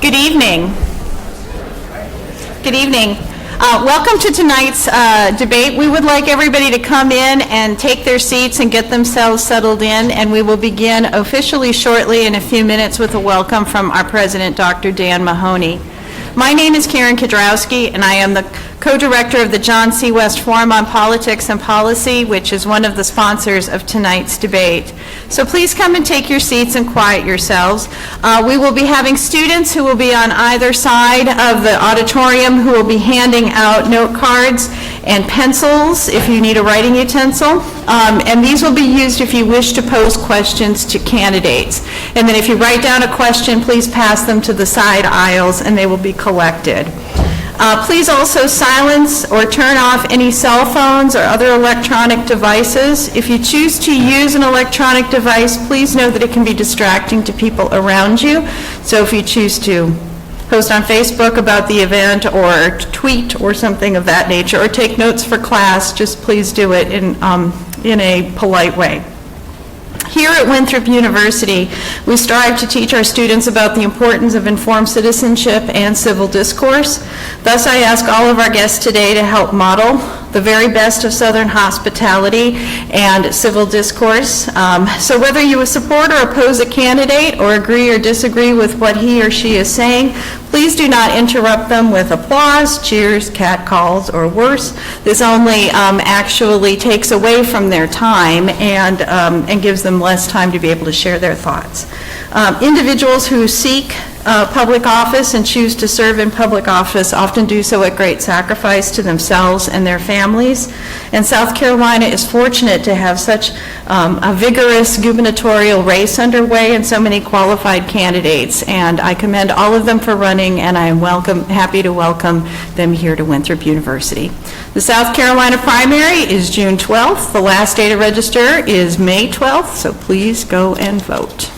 Good evening. Good evening. Welcome to tonight's debate. We would like everybody to come in and take their seats and get themselves settled in, and we will begin officially shortly in a few minutes with a welcome from our president, Dr. Dan Mahoney. My name is Karen Kudrowski, and I am the co-director of the John C. West Forum on Politics and Policy, which is one of the sponsors of tonight's debate. So please come and take your seats and quiet yourselves. We will be having students who will be on either side of the auditorium who will be handing out note cards and pencils if you need a writing utensil. And these will be used if you wish to pose questions to candidates. And then if you write down a question, please pass them to the side aisles and they will be collected. Please also silence or turn off any cell phones or other electronic devices. If you choose to use an electronic device, please know that it can be distracting to people around you. So if you choose to post on Facebook about the event or tweet or something of that nature or take notes for class, just please do it in a polite way. Here at Winthrop University, we strive to teach our students about the importance of informed citizenship and civil discourse. Thus, I ask all of our guests today to help model the very best of Southern hospitality and civil discourse. So whether you support or oppose a candidate or agree or disagree with what he or she is saying, please do not interrupt them with applause, cheers, catcalls, or worse. This only actually takes away from their time and gives them less time to be able to share their thoughts. Individuals who seek public office and choose to serve in public office often do so at great sacrifice to themselves and their families. And South Carolina is fortunate to have such a vigorous gubernatorial race underway and so many qualified candidates. And I commend all of them for running, and I am happy to welcome them here to Winthrop University. The South Carolina primary is June 12th. The last day to register is May 12th, so please go and vote.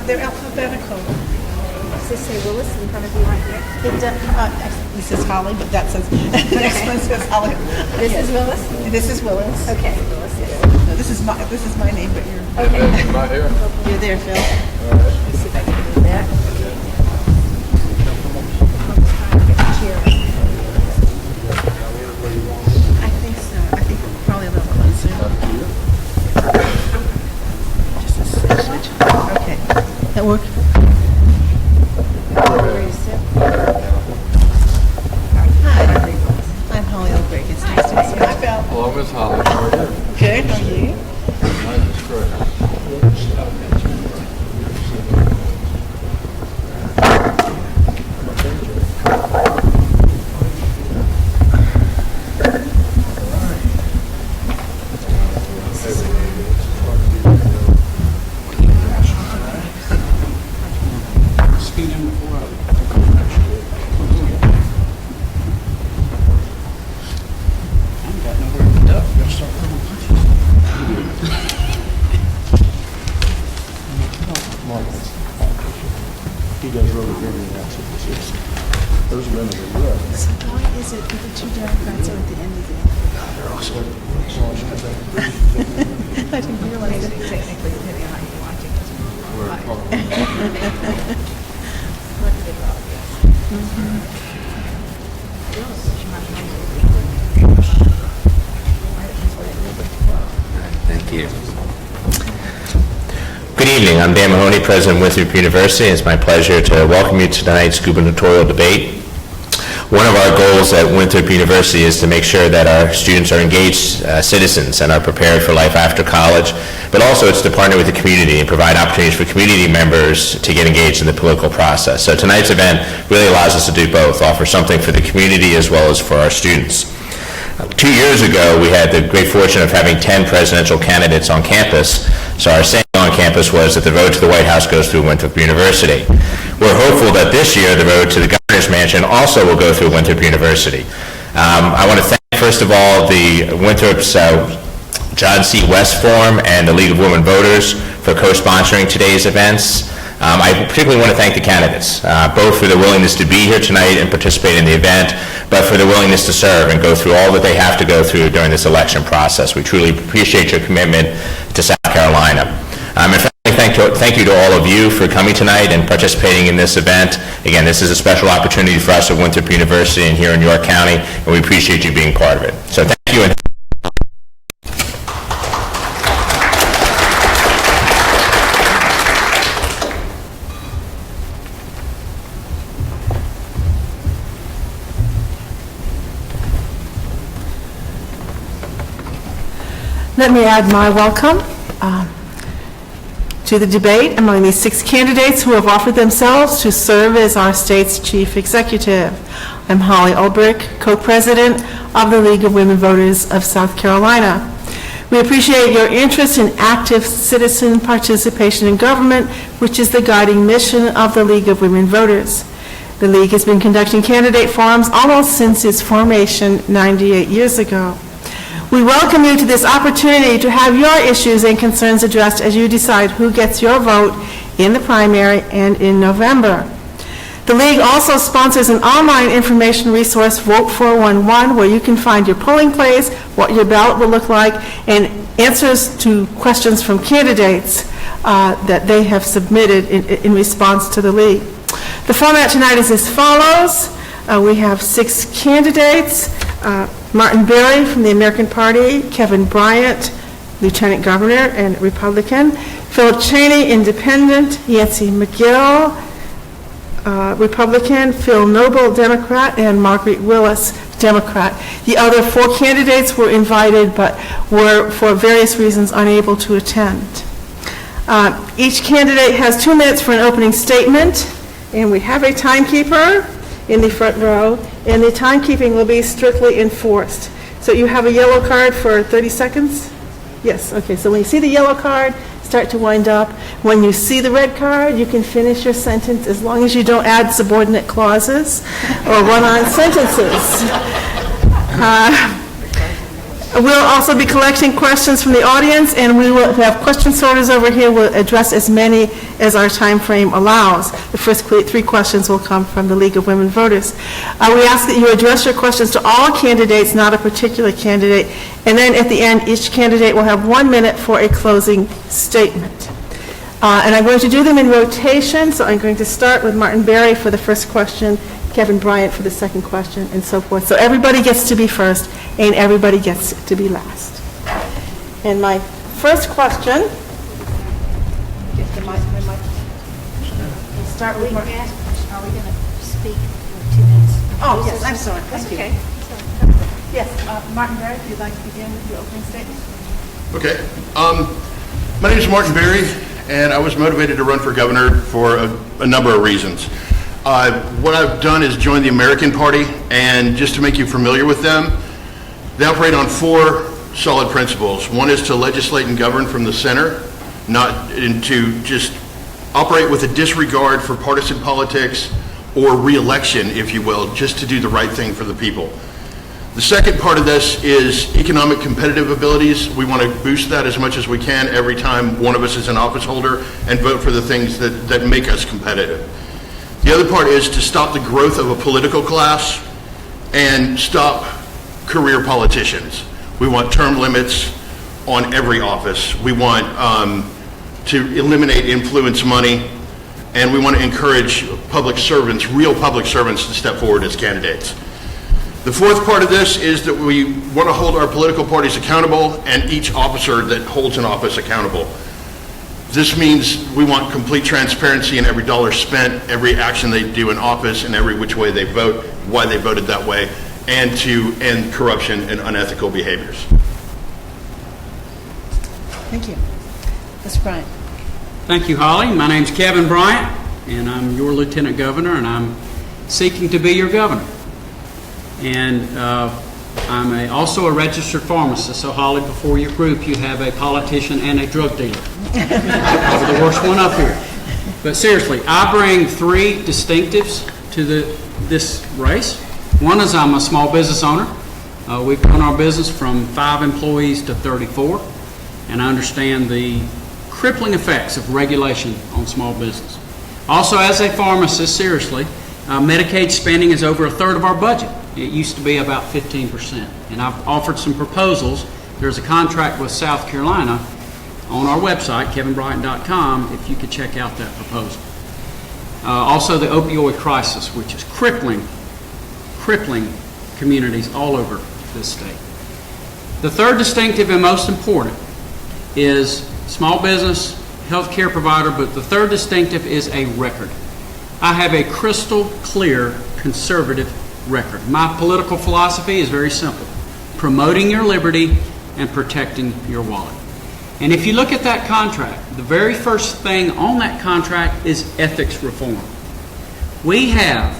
They're alphabetical. Does this say Willis in front of you right here? This is Holly, but that says, the next one says Holly. This is Willis? This is Willis. Okay, Willis, yes. No, this is my name, but you're... Okay. Right here. You're there, Phil. Let's see if I can do that. I think so. I think probably a little closer. Just a switch. Okay. That work? Where you sit? Hi. I'm Holly Oldbreak. It's nice to meet you. Hi, Phil. Hello, Miss Holly. How are you? Good. How are you? Nice, it's great. Thank Peter. Good evening. I'm Dan Mahoney, President of Winthrop University. It's my pleasure to welcome you to tonight's gubernatorial debate. One of our goals at Winthrop University is to make sure that our students are engaged citizens and are prepared for life after college, but also it's to partner with the community and provide opportunities for community members to get engaged in the political process. So tonight's event really allows us to do both, offer something for the community as well as for our students. 2 years ago, we had the great fortune of having 10 presidential candidates on campus. So our saying on campus was that the road to the White House goes through Winthrop University. We're hopeful that this year the road to the Governor's Mansion also will go through Winthrop University. I want to thank, first of all, the Winthrop's John C. West Forum and the League of Women Voters for co-sponsoring today's events. I particularly want to thank the candidates, both for their willingness to be here tonight and participate in the event, but for their willingness to serve and go through all that they have to go through during this election process. We truly appreciate your commitment to South Carolina. In fact, thank you to all of you for coming tonight and participating in this event. Again, this is a special opportunity for us at Winthrop University and here in York County, and we appreciate you being part of it. So thank you. And Let me add my welcome to the debate among these 6 candidates who have offered themselves to serve as our state's chief executive. I'm Holly Ulbrich, co-president of the League of Women Voters of South Carolina. We appreciate your interest in active citizen participation in government, which is the guiding mission of the League of Women Voters. The League has been conducting candidate forums almost since its formation 98 years ago. We welcome you to this opportunity to have your issues and concerns addressed as you decide who gets your vote in the primary and in November. The League also sponsors an online information resource, Vote 411, where you can find your polling place, what your ballot will look like, and answers to questions from candidates that they have submitted in response to the League. The format tonight is as follows. We have 6 candidates. Martin Berry from the American Party, Kevin Bryant, Lieutenant Governor and Republican, Philip Cheney, Independent, Yancey McGill, Republican, Phil Noble, Democrat, and Marguerite Willis, Democrat. The other 4 candidates were invited but were, for various reasons, unable to attend. Each candidate has 2 minutes for an opening statement, and we have a timekeeper in the front row, and the timekeeping will be strictly enforced. So you have a yellow card for 30 seconds? Yes, okay, so when you see the yellow card, start to wind up. When you see the red card, you can finish your sentence as long as you don't add subordinate clauses or run-on sentences. We'll also be collecting questions from the audience, and we will have question sorters over here. We'll address as many as our time frame allows. The first 3 questions will come from the League of Women Voters. We ask that you address your questions to all candidates, not a particular candidate, and then at the end, each candidate will have 1 minute for a closing statement. And I'm going to do them in rotation, so I'm going to start with Martin Berry for the first question, Kevin Bryant for the second question, and so forth. So everybody gets to be first, and everybody gets to be last. And my first question, get the mic, we'll start with Martin. Are we going to speak for 2 minutes? Oh, yes, I'm sorry. That's Thank you. okay. Yes, Martin Berry, if you'd like to begin with your opening statement. Okay. My name is Martin Berry, and I was motivated to run for governor for a number of reasons. What I've done is join the American Party, and just to make you familiar with them, they operate on 4 solid principles. One is to legislate and govern from the center, not to just operate with a disregard for partisan politics or re-election, if you will, just to do the right thing for the people. The second part of this is economic competitive abilities. We want to boost that as much as we can every time one of us is an office holder and vote for the things that make us competitive. The other part is to stop the growth of a political class and stop career politicians. We want term limits on every office. We want to eliminate influence money, and we want to encourage public servants, real public servants, to step forward as candidates. The fourth part of this is that we want to hold our political parties accountable and each officer that holds an office accountable. This means we want complete transparency in every dollar spent, every action they do in office, and every which way they vote, why they voted that way, and to end corruption and unethical behaviors. Thank you. Mr. Bryant. Thank you, Holly. My name's Kevin Bryant, and I'm your Lieutenant Governor, and I'm seeking to be your governor. And I'm also a registered pharmacist, so Holly, before your group, you have a politician and a drug dealer. Probably the worst one up here. But seriously, I bring three distinctives to this race. One is I'm a small business owner. We've grown our business from 5 employees to 34, and I understand the crippling effects of regulation on small business. Also, as a pharmacist, seriously, Medicaid spending is over 1/3 of our budget. It used to be about 15%. And I've offered some proposals. There's a contract with South Carolina on our website, kevinbryant.com, if you could check out that proposal. Also, the opioid crisis, which is crippling communities all over this state. The third distinctive and most important is small business, healthcare provider, but the third distinctive is a record. I have a crystal clear conservative record. My political philosophy is very simple: promoting your liberty and protecting your wallet. And if you look at that contract, the very first thing on that contract is ethics reform. We have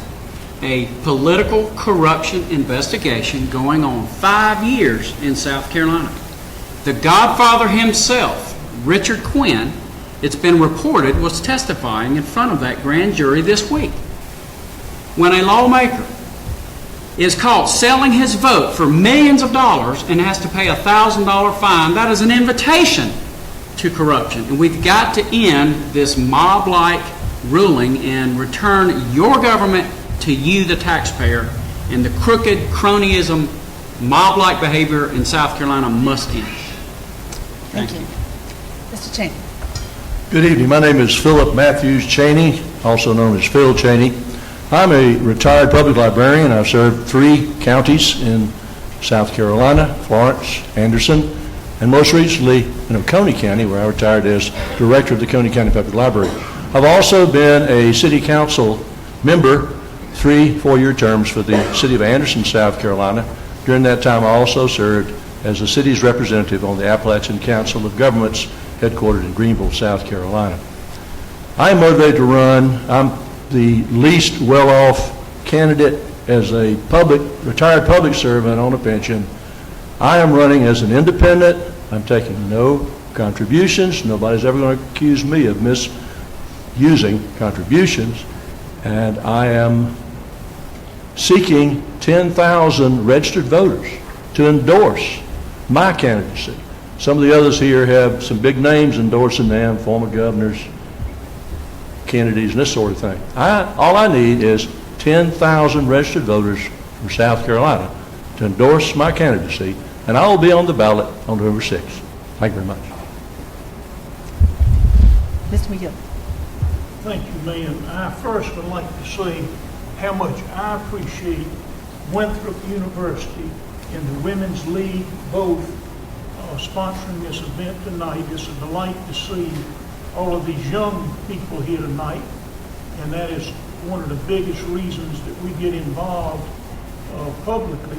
a political corruption investigation going on 5 years in South Carolina. The Godfather himself, Richard Quinn, it's been reported, was testifying in front of that grand jury this week. When a lawmaker is caught selling his vote for millions of dollars and has to pay a $1,000 fine, that is an invitation to corruption. And we've got to end this mob-like ruling and return your government to you, the taxpayer, and the crooked cronyism, mob-like behavior in South Carolina must end. Thank you. Mr. Cheney. Good evening. My name is Philip Mathews Cheney, also known as Phil Cheney. I'm a retired public librarian. I've served 3 counties in South Carolina: Florence, Anderson, and most recently in Oconee County, where I retired as director of the Oconee County Public Library. I've also been a city council member, 3 4-year terms for the city of Anderson, South Carolina. During that time, I also served as the city's representative on the Appalachian Council of Governments, headquartered in Greenville, South Carolina. I am motivated to run. I'm the least well-off candidate as a retired public servant on a pension. I am running as an independent. I'm taking no contributions. Nobody's ever going to accuse me of misusing contributions. And I am seeking 10,000 registered voters to endorse my candidacy. Some of the others here have some big names endorsing them, former governors, Kennedys, and this sort of thing. All I need is 10,000 registered voters from South Carolina to endorse my candidacy, and I will be on the ballot on November 6th. Thank you very much. Mr. McGill. Thank you, ma'am. I first would like to say how much I appreciate Winthrop University and the Women's League both sponsoring this event tonight. It's a delight to see all of these young people here tonight, and that is one of the biggest reasons that we get involved publicly,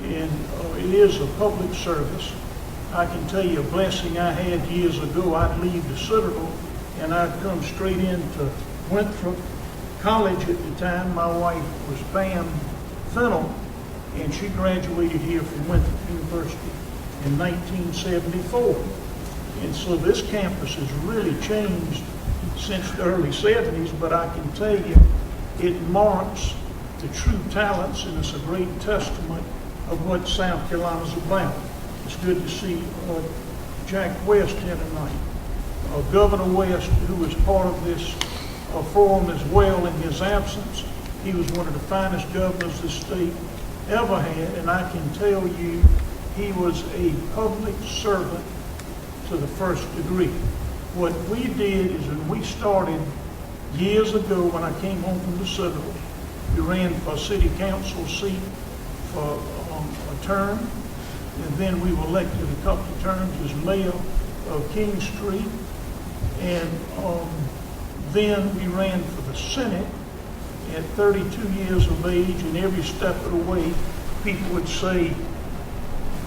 and it is a public service. I can tell you a blessing I had years ago. I'd leave the Citadel and I'd come straight into Winthrop College at the time. My wife was Pam Fennell, and she graduated here from Winthrop University in 1974. And so this campus has really changed since the early 70s, but I can tell you it marks the true talents, and it's a great testament of what South Carolina's about. It's good to see Jack West here tonight. Governor West, who was part of this forum as well in his absence. He was one of the finest governors this state ever had, and I can tell you he was a public servant to the first degree. What we did is when we started years ago when I came home from the Citadel, we ran for a city council seat for a term, and then we were elected a couple of terms as mayor of King Street, and then we ran for the Senate at 32 years of age, and every step of the way, people would say,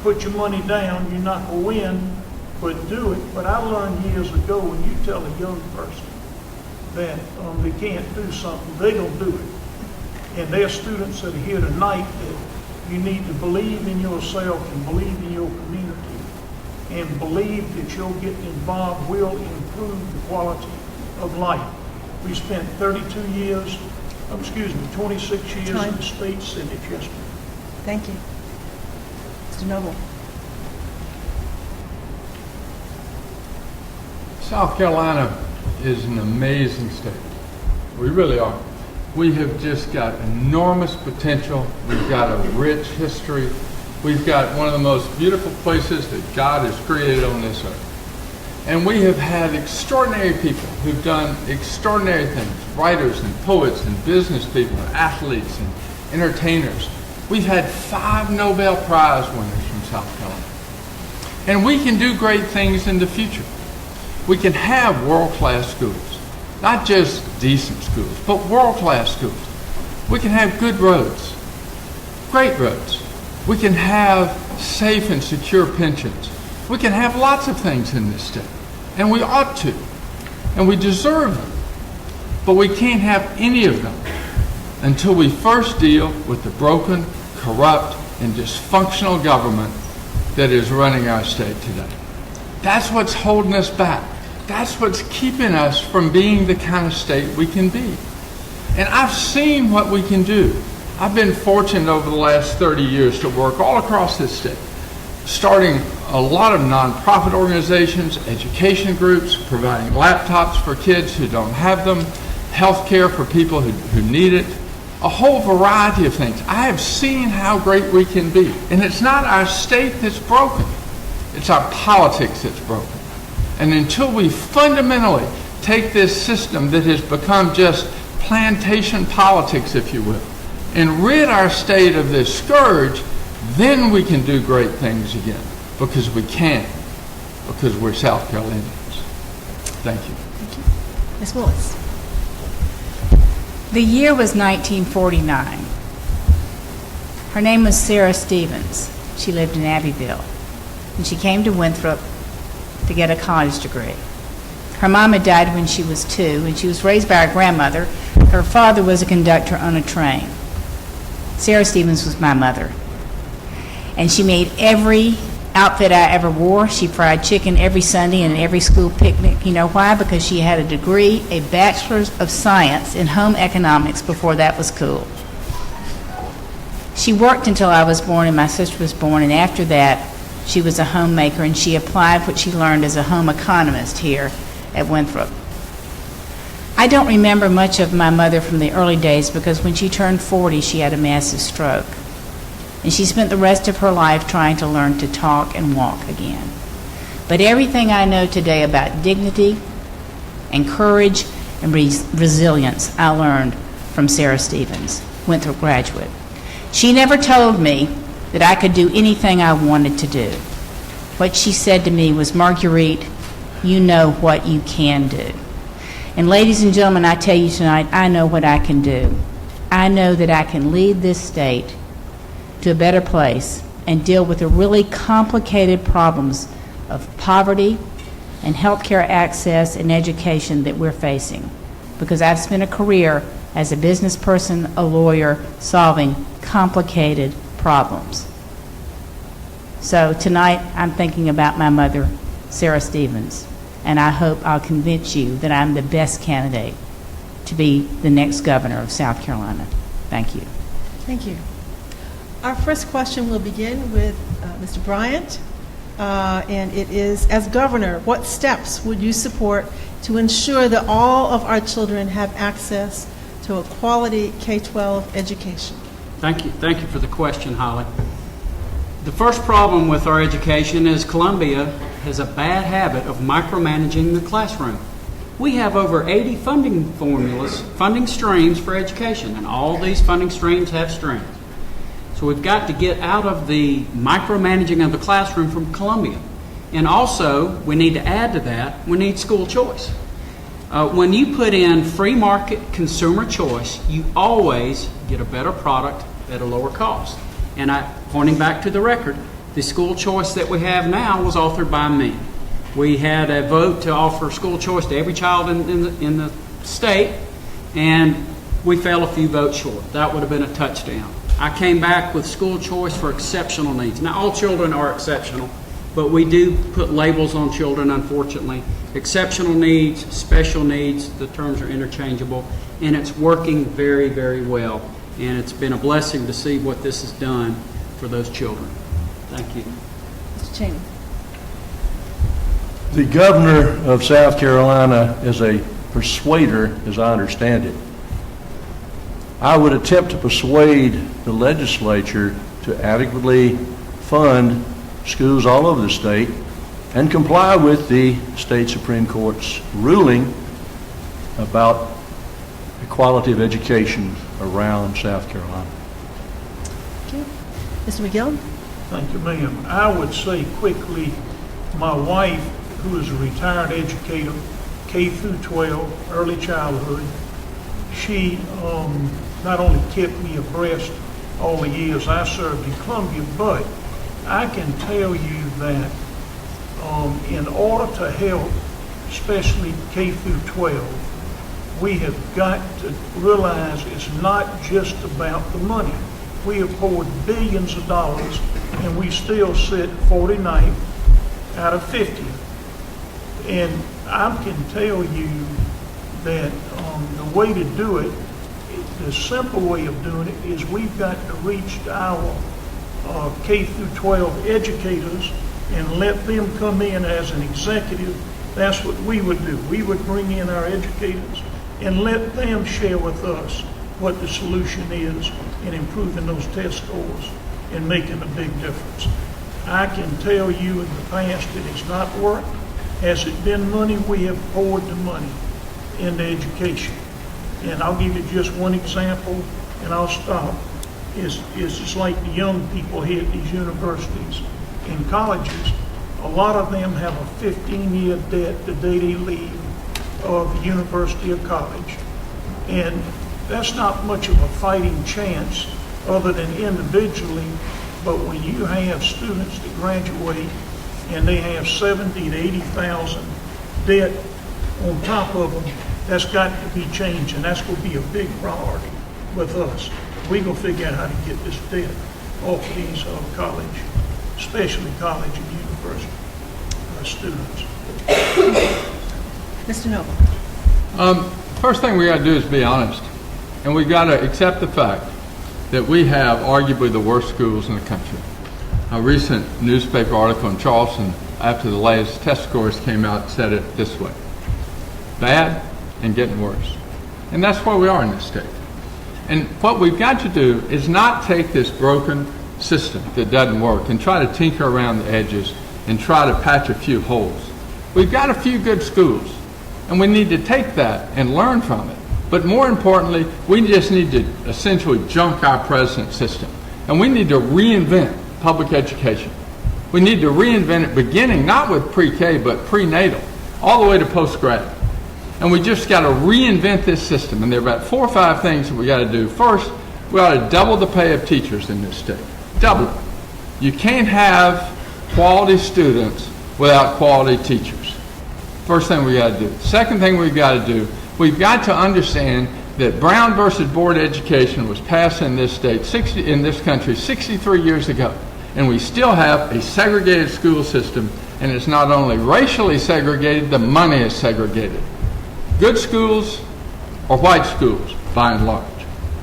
put your money down, you're not going to win, but do it. But I learned years ago, when you tell a young person that they can't do something, they don't do it. And there are students that are here tonight that you need to believe in yourself and believe in your community and believe that you'll get involved will improve the quality of life. We spent 26 years in the state Senate yesterday. Thank you. Mr. Noble. South Carolina is an amazing state. We really are. We have just got enormous potential. We've got a rich history. We've got one of the most beautiful places that God has created on this earth. And we have had extraordinary people who've done extraordinary things, writers and poets and business people and athletes and entertainers. We've had 5 Nobel Prize winners from South Carolina. And we can do great things in the future. We can have world-class schools, not just decent schools, but world-class schools. We can have good roads, great roads. We can have safe and secure pensions. We can have lots of things in this state, and we ought to, and we deserve them. But we can't have any of them until we first deal with the broken, corrupt, and dysfunctional government that is running our state today. That's what's holding us back. That's what's keeping us from being the kind of state we can be. And I've seen what we can do. I've been fortunate over the last 30 years to work all across this state, starting a lot of nonprofit organizations, education groups, providing laptops for kids who don't have them, health care for people who need it, a whole variety of things. I have seen how great we can be. And it's not our state that's broken. It's our politics that's broken. And until we fundamentally take this system that has become just plantation politics, if you will, and rid our state of this scourge, then we can do great things again. Because we can. Because we're South Carolinians. Thank you. Thank you. Ms. Willis. The year was 1949. Her name was Sarah Stevens. She lived in Abbeville. And she came to Winthrop to get a college degree. Her mama died when she was 2, and she was raised by her grandmother. Her father was a conductor on a train. Sarah Stevens was my mother. And she made every outfit I ever wore. She fried chicken every Sunday and every school picnic. You know why? Because she had a degree, a bachelor's of science in home economics before that was cool. She worked until I was born and my sister was born, and after that she was a homemaker, and she applied what she learned as a home economist here at Winthrop. I don't remember much of my mother from the early days because when she turned 40 she had a massive stroke. And she spent the rest of her life trying to learn to talk and walk again. But everything I know today about dignity and courage and resilience I learned from Sarah Stevens, Winthrop graduate. She never told me that I could do anything I wanted to do. What she said to me was, Marguerite, you know what you can do. And ladies and gentlemen, I tell you tonight, I know what I can do. I know that I can lead this state to a better place and deal with the really complicated problems of poverty and healthcare access and education that we're facing. Because I've spent a career as a business person, a lawyer, solving complicated problems. So tonight I'm thinking about my mother, Sarah Stevens, and I hope I'll convince you that I'm the best candidate to be the next governor of South Carolina. Thank you. Thank you. Our first question will begin with Mr. Bryant, and it is, as governor, what steps would you support to ensure that all of our children have access to a quality K-12 education? Thank you. Thank you for the question, Holly. The first problem with our education is Columbia has a bad habit of micromanaging the classroom. We have over 80 funding streams for education, and all these funding streams have strings. So we've got to get out of the micromanaging of the classroom from Columbia. And also, we need to add to that, we need school choice. When you put in free market consumer choice, you always get a better product at a lower cost. And pointing back to the record, the school choice that we have now was authored by me. We had a vote to offer school choice to every child in the state, and we fell a few votes short. That would have been a touchdown. I came back with school choice for exceptional needs. Now, all children are exceptional, but we do put labels on children, unfortunately. Exceptional needs, special needs, the terms are interchangeable, and it's working very, very well. And it's been a blessing to see what this has done for those children. Thank you. Mr. Cheney. The governor of South Carolina is a persuader, as I understand it. I would attempt to persuade the legislature to adequately fund schools all over the state and comply with the state Supreme Court's ruling about the quality of education around South Carolina. Okay. Mr. McGill? Thank you, ma'am. I would say quickly, my wife, who is a retired educator, K through 12, early childhood, she not only kept me abreast all the years I served in Columbia, but I can tell you that in order to help, especially K through 12, we have got to realize it's not just about the money. We have poured billions of dollars, and we still sit 49th out of 50. And I can tell you that the way to do it, the simple way of doing it, is we've got to reach our K through 12 educators and let them come in as an executive. That's what we would do. We would bring in our educators and let them share with us what the solution is in improving those test scores and making a big difference. I can tell you in the past it has not worked. Has it been money? We have poured the money into education. And I'll give you just one example, and I'll stop. Is just like the young people here at these universities and colleges. A lot of them have a 15-year debt the day they leave of the university or college. And that's not much of a fighting chance other than individually, but when you have students that graduate and they have 70 to 80,000 debt on top of them, that's got to be changed, and that's going to be a big priority with us. We're going to figure out how to get this debt off of these college, especially college and university students. Mr. Noble. First thing we got to do is be honest, and we got to accept the fact that we have arguably the worst schools in the country. A recent newspaper article in Charleston, after the latest test scores came out, said it this way: bad and getting worse. And that's where we are in this state. And what we've got to do is not take this broken system that doesn't work and try to tinker around the edges and try to patch a few holes. We've got a few good schools, and we need to take that and learn from it. But more importantly, we just need to essentially junk our present system. And we need to reinvent public education. We need to reinvent it beginning not with pre-K, but prenatal, all the way to post-grad. And we just got to reinvent this system. And there are about 4 or 5 things that we got to do. First, we ought to double the pay of teachers in this state. Double it. You can't have quality students without quality teachers. First thing we got to do. Second thing we've got to do, we've got to understand that Brown versus Board education was passed in this state, in this country, 63 years ago. And we still have a segregated school system, and it's not only racially segregated, the money is segregated. Good schools are white schools, by and large.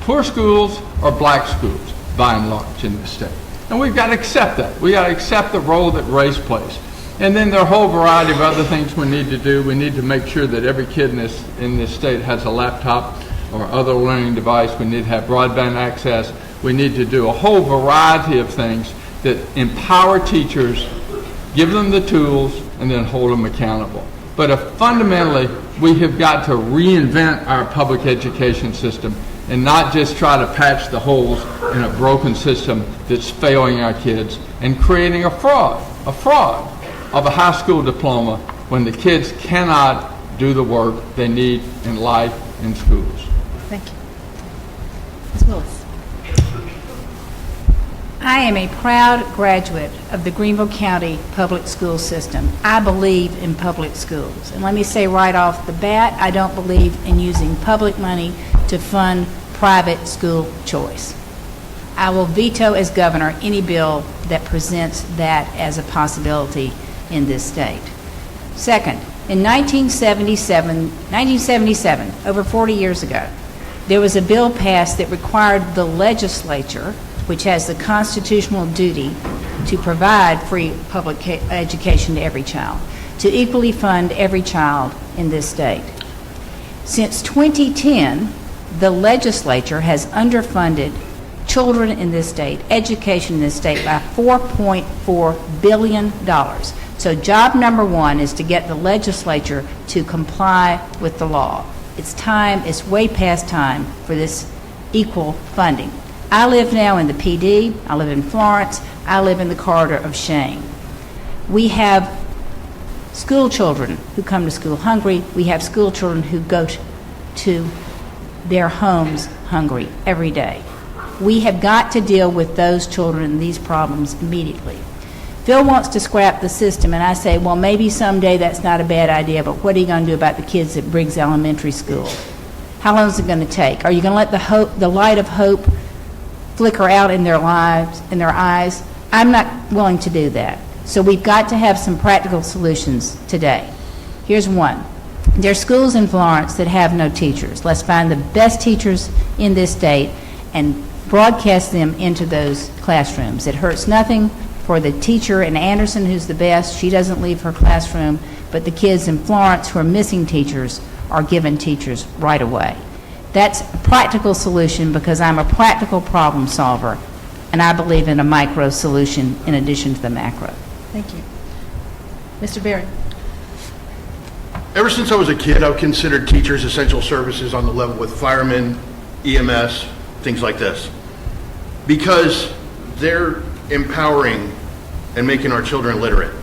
Poor schools are black schools, by and large, in this state. And we've got to accept that. We've got to accept the role that race plays. And then there are a whole variety of other things we need to do. We need to make sure that every kid in this state has a laptop or other learning device. We need to have broadband access. We need to do a whole variety of things that empower teachers, give them the tools, and then hold them accountable. But fundamentally, we have got to reinvent our public education system and not just try to patch the holes in a broken system that's failing our kids and creating a fraud of a high school diploma when the kids cannot do the work they need in life in schools. Thank you. Ms. Willis. I am a proud graduate of the Greenville County Public School System. I believe in public schools. And let me say right off the bat, I don't believe in using public money to fund private school choice. I will veto as governor any bill that presents that as a possibility in this state. Second, in 1977, over 40 years ago, there was a bill passed that required the legislature, which has the constitutional duty to provide free public education to every child, to equally fund every child in this state. Since 2010, the legislature has underfunded children in this state, education in this state, by $4.4 billion. So job number one is to get the legislature to comply with the law. It's time, it's way past time for this equal funding. I live now in the PD, I live in Florence, I live in the corridor of shame. We have school children who come to school hungry. We have school children who go to their homes hungry every day. We have got to deal with those children and these problems immediately. Phil wants to scrap the system, and I say, well, maybe someday that's not a bad idea, but what are you going to do about the kids at Briggs Elementary School? How long is it going to take? Are you going to let the light of hope flicker out in their lives, in their eyes? I'm not willing to do that. So we've got to have some practical solutions today. Here's one. There are schools in Florence that have no teachers. Let's find the best teachers in this state and broadcast them into those classrooms. It hurts nothing for the teacher in Anderson who's the best. She doesn't leave her classroom, but the kids in Florence who are missing teachers are given teachers right away. That's a practical solution because I'm a practical problem solver, and I believe in a micro solution in addition to the macro. Thank you. Mr. Berry. Ever since I was a kid, I've considered teachers essential services on the level with firemen, EMS, things like this, because they're empowering and making our children literate.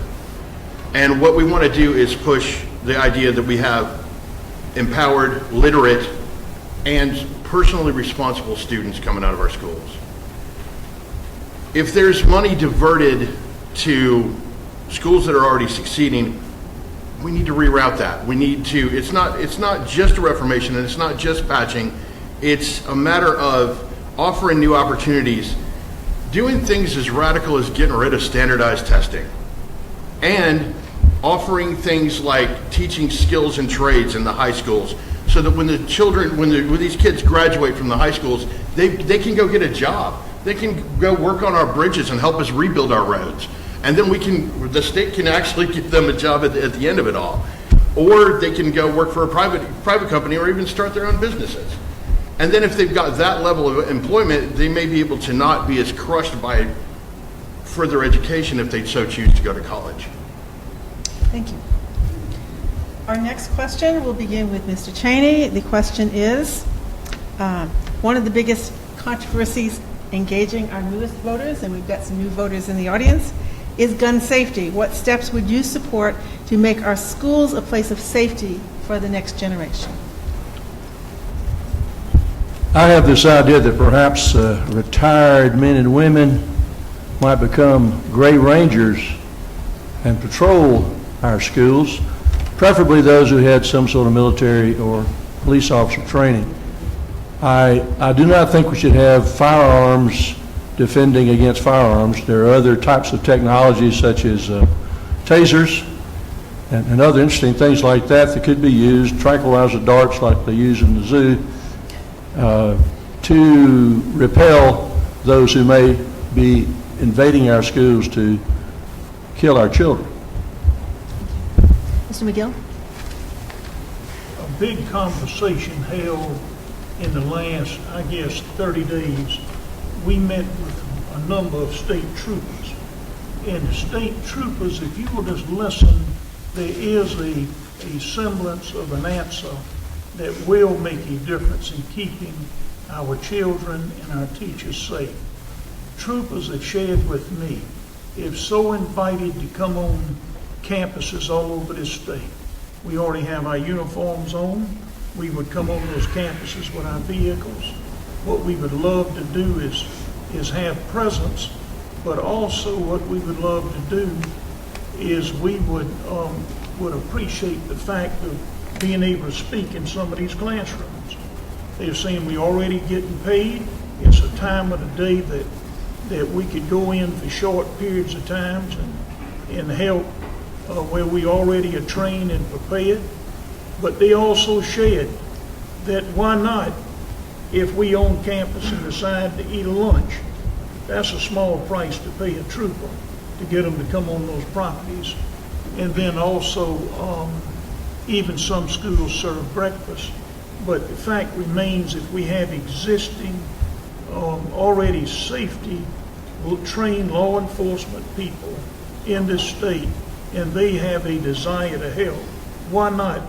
And what we want to do is push the idea that we have empowered, literate, and personally responsible students coming out of our schools. If there's money diverted to schools that are already succeeding, we need to reroute that. We need to, it's not just a reformation and it's not just patching, it's a matter of offering new opportunities, doing things as radical as getting rid of standardized testing, and offering things like teaching skills and trades in the high schools so that when the children, when these kids graduate from the high schools, they can go get a job. They can go work on our bridges and help us rebuild our roads. And then the state can actually give them a job at the end of it all. Or they can go work for a private company or even start their own businesses. And then if they've got that level of employment, they may be able to not be as crushed by further education if they so choose to go to college. Thank you. Our next question will begin with Mr. Cheney. The question is, one of the biggest controversies engaging our newest voters, and we've got some new voters in the audience, is gun safety. What steps would you support to make our schools a place of safety for the next generation? I have this idea that perhaps retired men and women might become gray rangers and patrol our schools, preferably those who had some sort of military or police officer training. I do not think we should have firearms defending against firearms. There are other types of technologies such as tasers and other interesting things like that could be used, tranquilizer darts like they use in the zoo, to repel those who may be invading our schools to kill our children. Mr. McGill? A big conversation held in the last, I guess, 30 days. We met with a number of state troopers. And the state troopers, if you will just listen, there is a semblance of an answer that will make a difference in keeping our children and our teachers safe. Troopers have shared with me, if so invited to come on campuses all over this state. We already have our uniforms on. We would come on those campuses with our vehicles. What we would love to do is have presence, but also what we would love to do is we would appreciate the fact of being able to speak in some of these classrooms. They're saying we already getting paid. It's a time of the day that we could go in for short periods of times and help where we already are trained and prepared. But they also shared that why not, if we on campus and decide to eat a lunch, that's a small price to pay a trooper to get them to come on those properties. And then also, even some schools serve breakfast. But the fact remains, if we have existing, already safety, trained law enforcement people in this state, and they have a desire to help, why not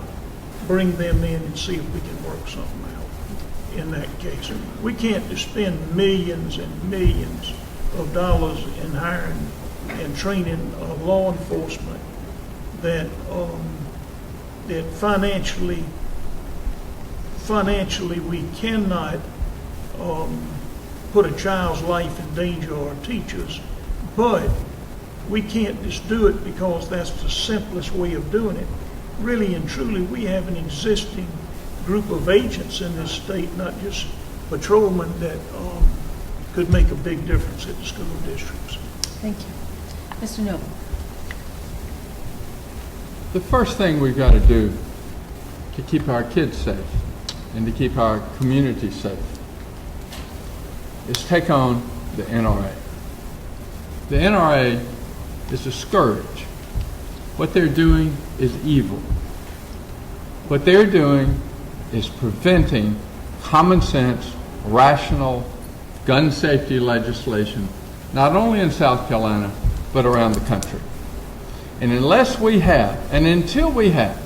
bring them in and see if we can work something out in that case? We can't just spend millions and millions of dollars in hiring and training law enforcement that financially we cannot put a child's life in danger or teachers, but we can't just do it because that's the simplest way of doing it. Really and truly, we have an existing group of agents in this state, not just patrolmen, that could make a big difference at the school districts. Thank you. Mr. Noble. The first thing we've got to do to keep our kids safe and to keep our community safe is take on the NRA. The NRA is a scourge. What they're doing is evil. What they're doing is preventing common sense, rational gun safety legislation, not only in South Carolina, but around the country. And unless we have, and until we have,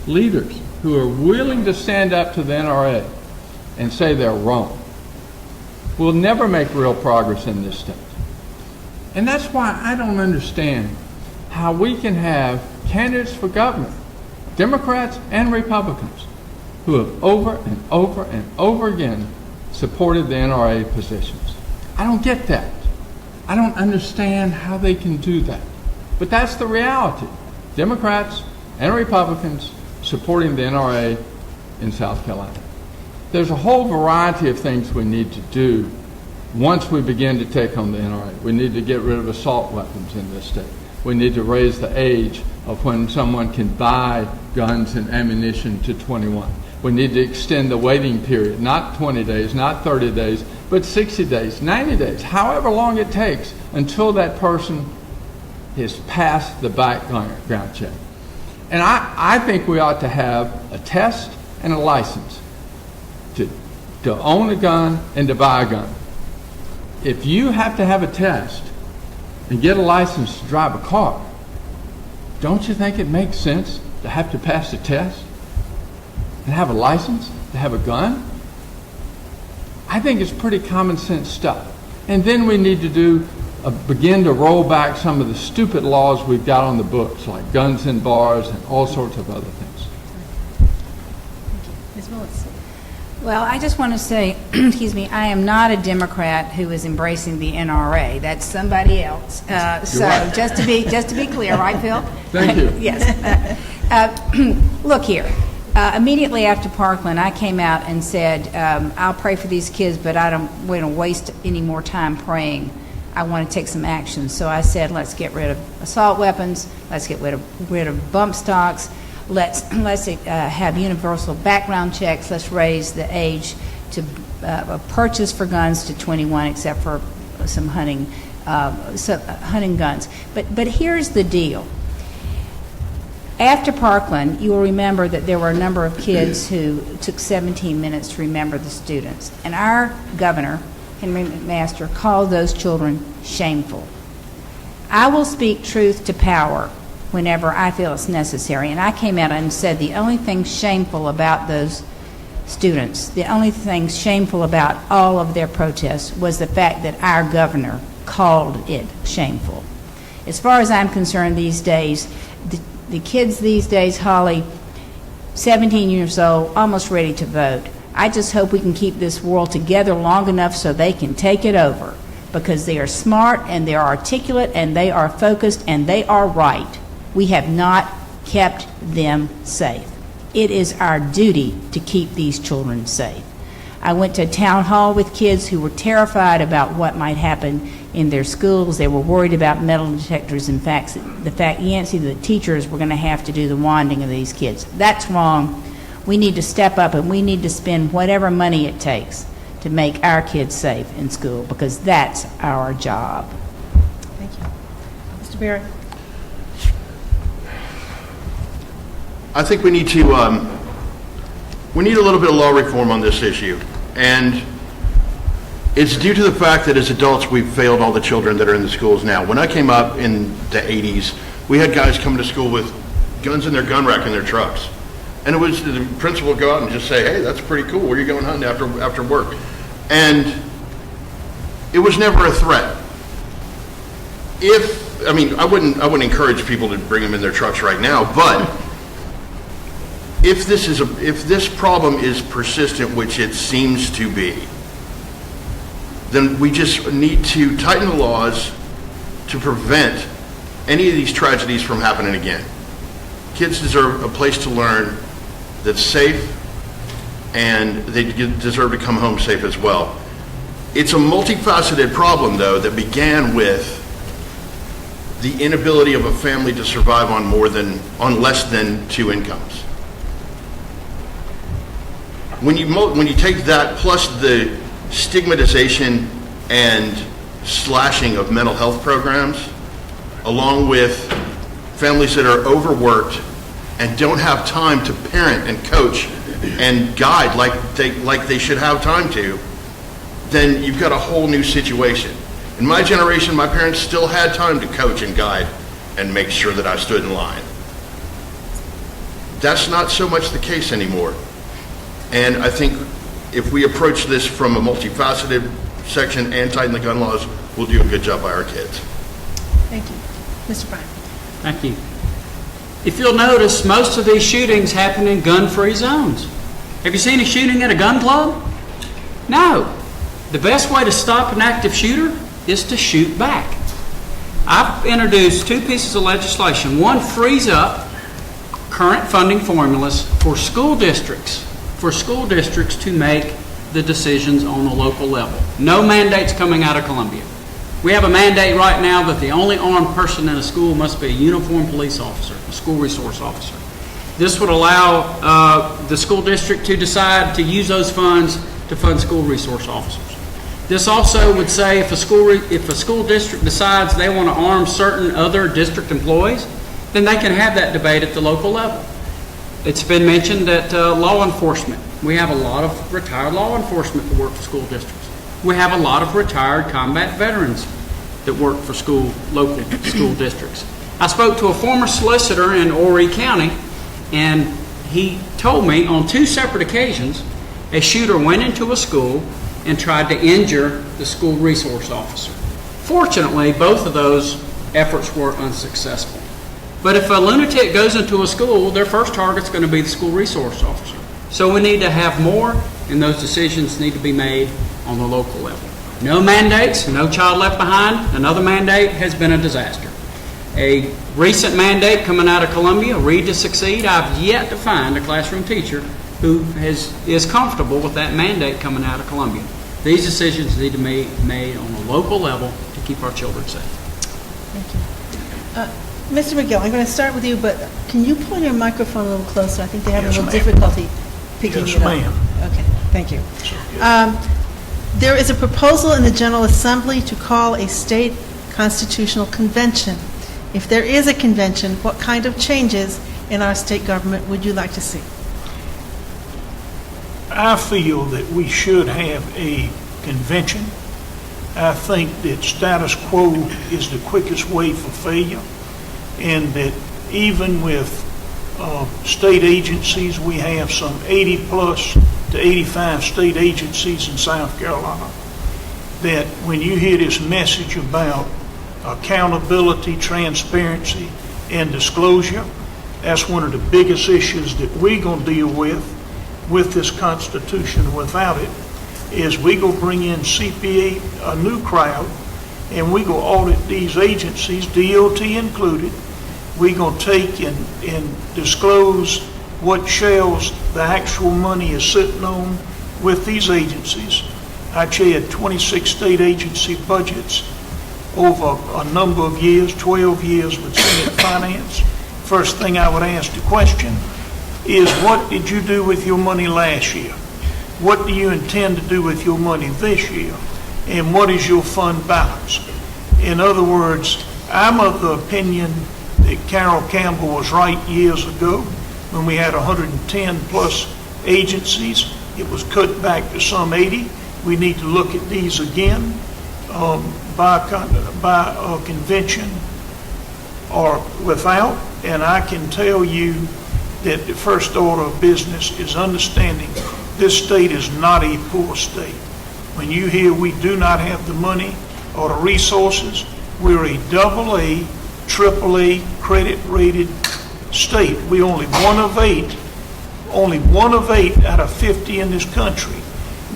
leaders who are willing to stand up to the NRA and say they're wrong, we'll never make real progress in this state. And that's why I don't understand how we can have candidates for governor, Democrats and Republicans, who have over and over and over again supported the NRA positions. I don't get that. I don't understand how they can do that. But that's the reality. Democrats and Republicans supporting the NRA in South Carolina. There's a whole variety of things we need to do once we begin to take on the NRA. We need to get rid of assault weapons in this state. We need to raise the age of when someone can buy guns and ammunition to 21. We need to extend the waiting period, not 20 days, not 30 days, but 60 days, 90 days, however long it takes until that person has passed the background check. And I think we ought to have a test and a license to own a gun and to buy a gun. If you have to have a test and get a license to drive a car, don't you think it makes sense to have to pass a test and have a license to have a gun? I think it's pretty common sense stuff. And then we need to begin to roll back some of the stupid laws we've got on the books, like guns in bars and all sorts of other things. Ms. Willis. Well, I just want to say, excuse me, I am not a Democrat who is embracing the NRA. That's somebody else. So right. just to be clear, right, Phil? Thank you. Yes. Look here. Immediately after Parkland, I came out and said, I'll pray for these kids, but we don't waste any more time praying. I want to take some action. So I said, let's get rid of assault weapons. Let's get rid of bump stocks. Let's have universal background checks. Let's raise the age to purchase for guns to 21, except for some hunting guns. But here's the deal. After Parkland, you will remember that there were a number of kids who took 17 minutes to remember the students. And our governor, Henry McMaster, called those children shameful. I will speak truth to power whenever I feel it's necessary. And I came out and said the only thing shameful about those students. The only thing shameful about all of their protests was the fact that our governor called it shameful. As far as I'm concerned these days, the kids these days, Holly, 17 years old, almost ready to vote. I just hope we can keep this world together long enough so they can take it over, because they are smart and they are articulate and they are focused and they are right. We have not kept them safe. It is our duty to keep these children safe. I went to a town hall with kids who were terrified about what might happen in their schools. They were worried about metal detectors. In fact, Yancey, the teachers were going to have to do the wanding of these kids. That's wrong. We need to step up and we need to spend whatever money it takes to make our kids safe in school, because that's our job. Thank you. Mr. Barrett? I think we need a little bit of law reform on this issue. And it's due to the fact that as adults, we've failed all the children that are in the schools now. When I came up in the 80s, we had guys coming to school with guns in their gun rack in their trucks. And it was the principal would go out and just say, hey, that's pretty cool. Where are you going hunting after work? And it was never a threat. I wouldn't encourage people to bring them in their trucks right now, but if this problem is persistent, which it seems to be, then we just need to tighten the laws to prevent any of these tragedies from happening again. Kids deserve a place to learn that's safe, and they deserve to come home safe as well. It's a multifaceted problem, though, that began with the inability of a family to survive on less than 2 incomes. When you take that plus the stigmatization and slashing of mental health programs, along with families that are overworked and don't have time to parent and coach and guide like they should have time to, then you've got a whole new situation. In my generation, my parents still had time to coach and guide and make sure that I stood in line. That's not so much the case anymore. And I think if we approach this from a multifaceted section and tighten the gun laws, we'll do a good job by our kids. Thank you. Mr. Bryant? Thank you. If you'll notice, most of these shootings happen in gun-free zones. Have you seen a shooting at a gun club? No. The best way to stop an active shooter is to shoot back. I've introduced 2 pieces of legislation. One frees up current funding formulas for school districts to make the decisions on the local level. No mandates coming out of Columbia. We have a mandate right now that the only armed person in a school must be a uniformed police officer, a school resource officer. This would allow the school district to decide to use those funds to fund school resource officers. This also would say if a school district decides they want to arm certain other district employees, then they can have that debate at the local level. It's been mentioned that law enforcement, we have a lot of retired law enforcement that work for school districts. We have a lot of retired combat veterans that work for local school districts. I spoke to a former solicitor in Horry County, and he told me on 2 separate occasions a shooter went into a school and tried to injure the school resource officer. Fortunately, both of those efforts were unsuccessful. But if a lunatic goes into a school, their first target's going to be the school resource officer. So we need to have more, and those decisions need to be made on the local level. No mandates, no child left behind. Another mandate has been a disaster. A recent mandate coming out of Columbia, Read to Succeed, I've yet to find a classroom teacher who is comfortable with that mandate coming out of Columbia. These decisions need to be made on the local level to keep our children safe. Thank you. Mr. McGill, I'm going to start with you, but can you pull your microphone a little closer? I think they have a little difficulty picking it up. Yes, ma'am. Okay, thank you. There is a proposal in the General Assembly to call a state constitutional convention. If there is a convention, what kind of changes in our state government would you like to see? I feel that we should have a convention. I think that status quo is the quickest way for failure, and that even with state agencies, we have some 80-plus to 85 state agencies in South Carolina, that when you hear this message about accountability, transparency, and disclosure, that's one of the biggest issues that we're going to deal with this Constitution. Without it, is we go bring in CPA, a new crowd, and we go audit these agencies, DOT included. We going to take and disclose what shelves the actual money is sitting on with these agencies. I chaired 26 state agency budgets over a number of years, 12 years with Senate Finance. First thing I would ask the question is, what did you do with your money last year? What do you intend to do with your money this year? And what is your fund balance? In other words, I'm of the opinion that Carol Campbell was right years ago when we had 110 plus agencies. It was cut back to some 80. We need to look at these again by convention or without. And I can tell you that the first order of business is understanding this state is not a poor state. When you hear we do not have the money or the resources, we're a AA, AAA credit rated state. We only one of eight out of 50 in this country.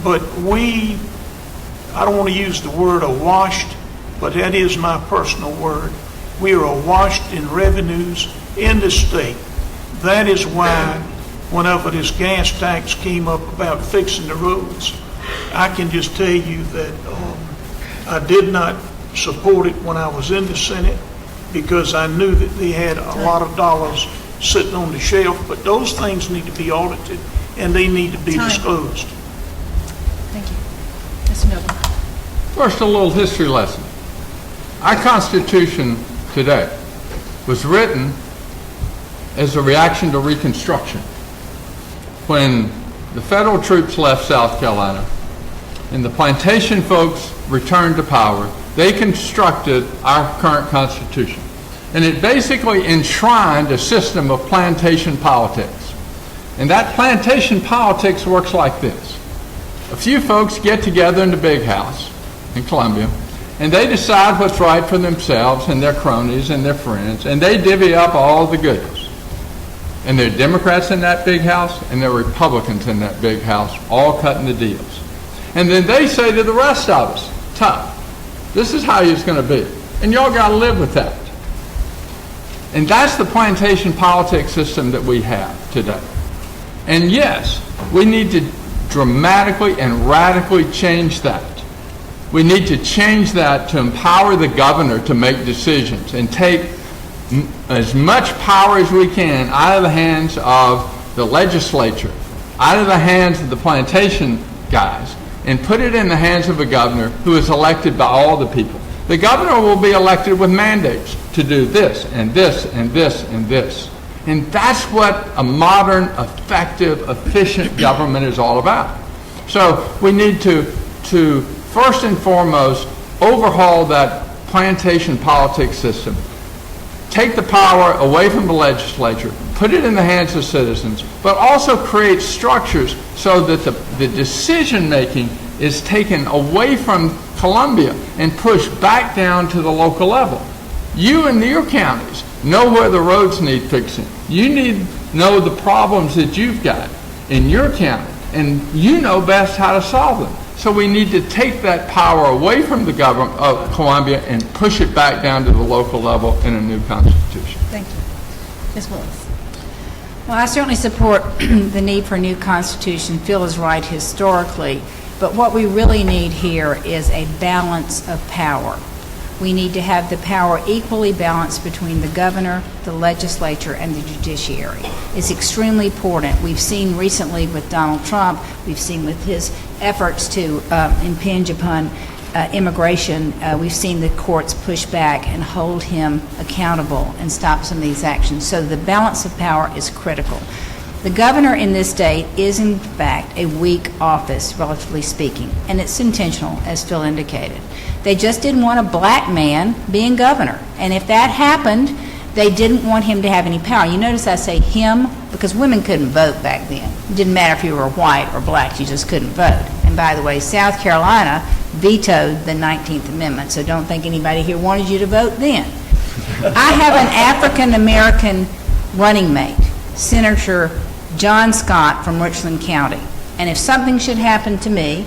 But I don't want to use the word awashed, but that is my personal word. We are awashed in revenues in the state. That is why whenever this gas tax came up about fixing the roads, I can just tell you that I did not support it when I was in the Senate because I knew that they had a lot of dollars sitting on the shelf, but those things need to be audited and they need to be disclosed. Thank you. Mr. Noble. First, a little history lesson. Our Constitution today was written as a reaction to Reconstruction. When the federal troops left South Carolina and the plantation folks returned to power, they constructed our current Constitution. And it basically enshrined a system of plantation politics. And that plantation politics works like this. A few folks get together in the big house in Columbia, and they decide what's right for themselves and their cronies and their friends, and they divvy up all the goodies. And there are Democrats in that big house, and there are Republicans in that big house, all cutting the deals. And then they say to the rest of us, tough, this is how it's going to be, and y'all got to live with that. And that's the plantation politics system that we have today. And yes, we need to dramatically and radically change that. We need to change that to empower the governor to make decisions and take as much power as we can out of the hands of the legislature, out of the hands of the plantation guys, and put it in the hands of a governor who is elected by all the people. The governor will be elected with mandates to do this and this and this and this. And that's what a modern, effective, efficient government is all about. So we need to first and foremost overhaul that plantation politics system. Take the power away from the legislature, put it in the hands of citizens, but also create structures so that the decision-making is taken away from Columbia and pushed back down to the local level. You in your counties know where the roads need fixing. You need to know the problems that you've got in your county, and you know best how to solve them. So we need to take that power away from the government of Columbia and push it back down to the local level in a new Constitution. Thank you. Ms. Willis. Well, I certainly support the need for a new Constitution. Phil is right historically, but what we really need here is a balance of power. We need to have the power equally balanced between the governor, the legislature, and the judiciary. It's extremely important. We've seen recently with Donald Trump, we've seen with his efforts to impinge upon immigration, we've seen the courts push back and hold him accountable and stop some of these actions. So the balance of power is critical. The governor in this state is, in fact, a weak office, relatively speaking, and it's intentional, as Phil indicated. They just didn't want a black man being governor, and if that happened, they didn't want him to have any power. You notice I say him because women couldn't vote back then. It didn't matter if you were white or black, you just couldn't vote. And by the way, South Carolina vetoed the 19th Amendment, so don't think anybody here wanted you to vote then. I have an African-American running mate, Senator John Scott from Richland County. And if something should happen to me,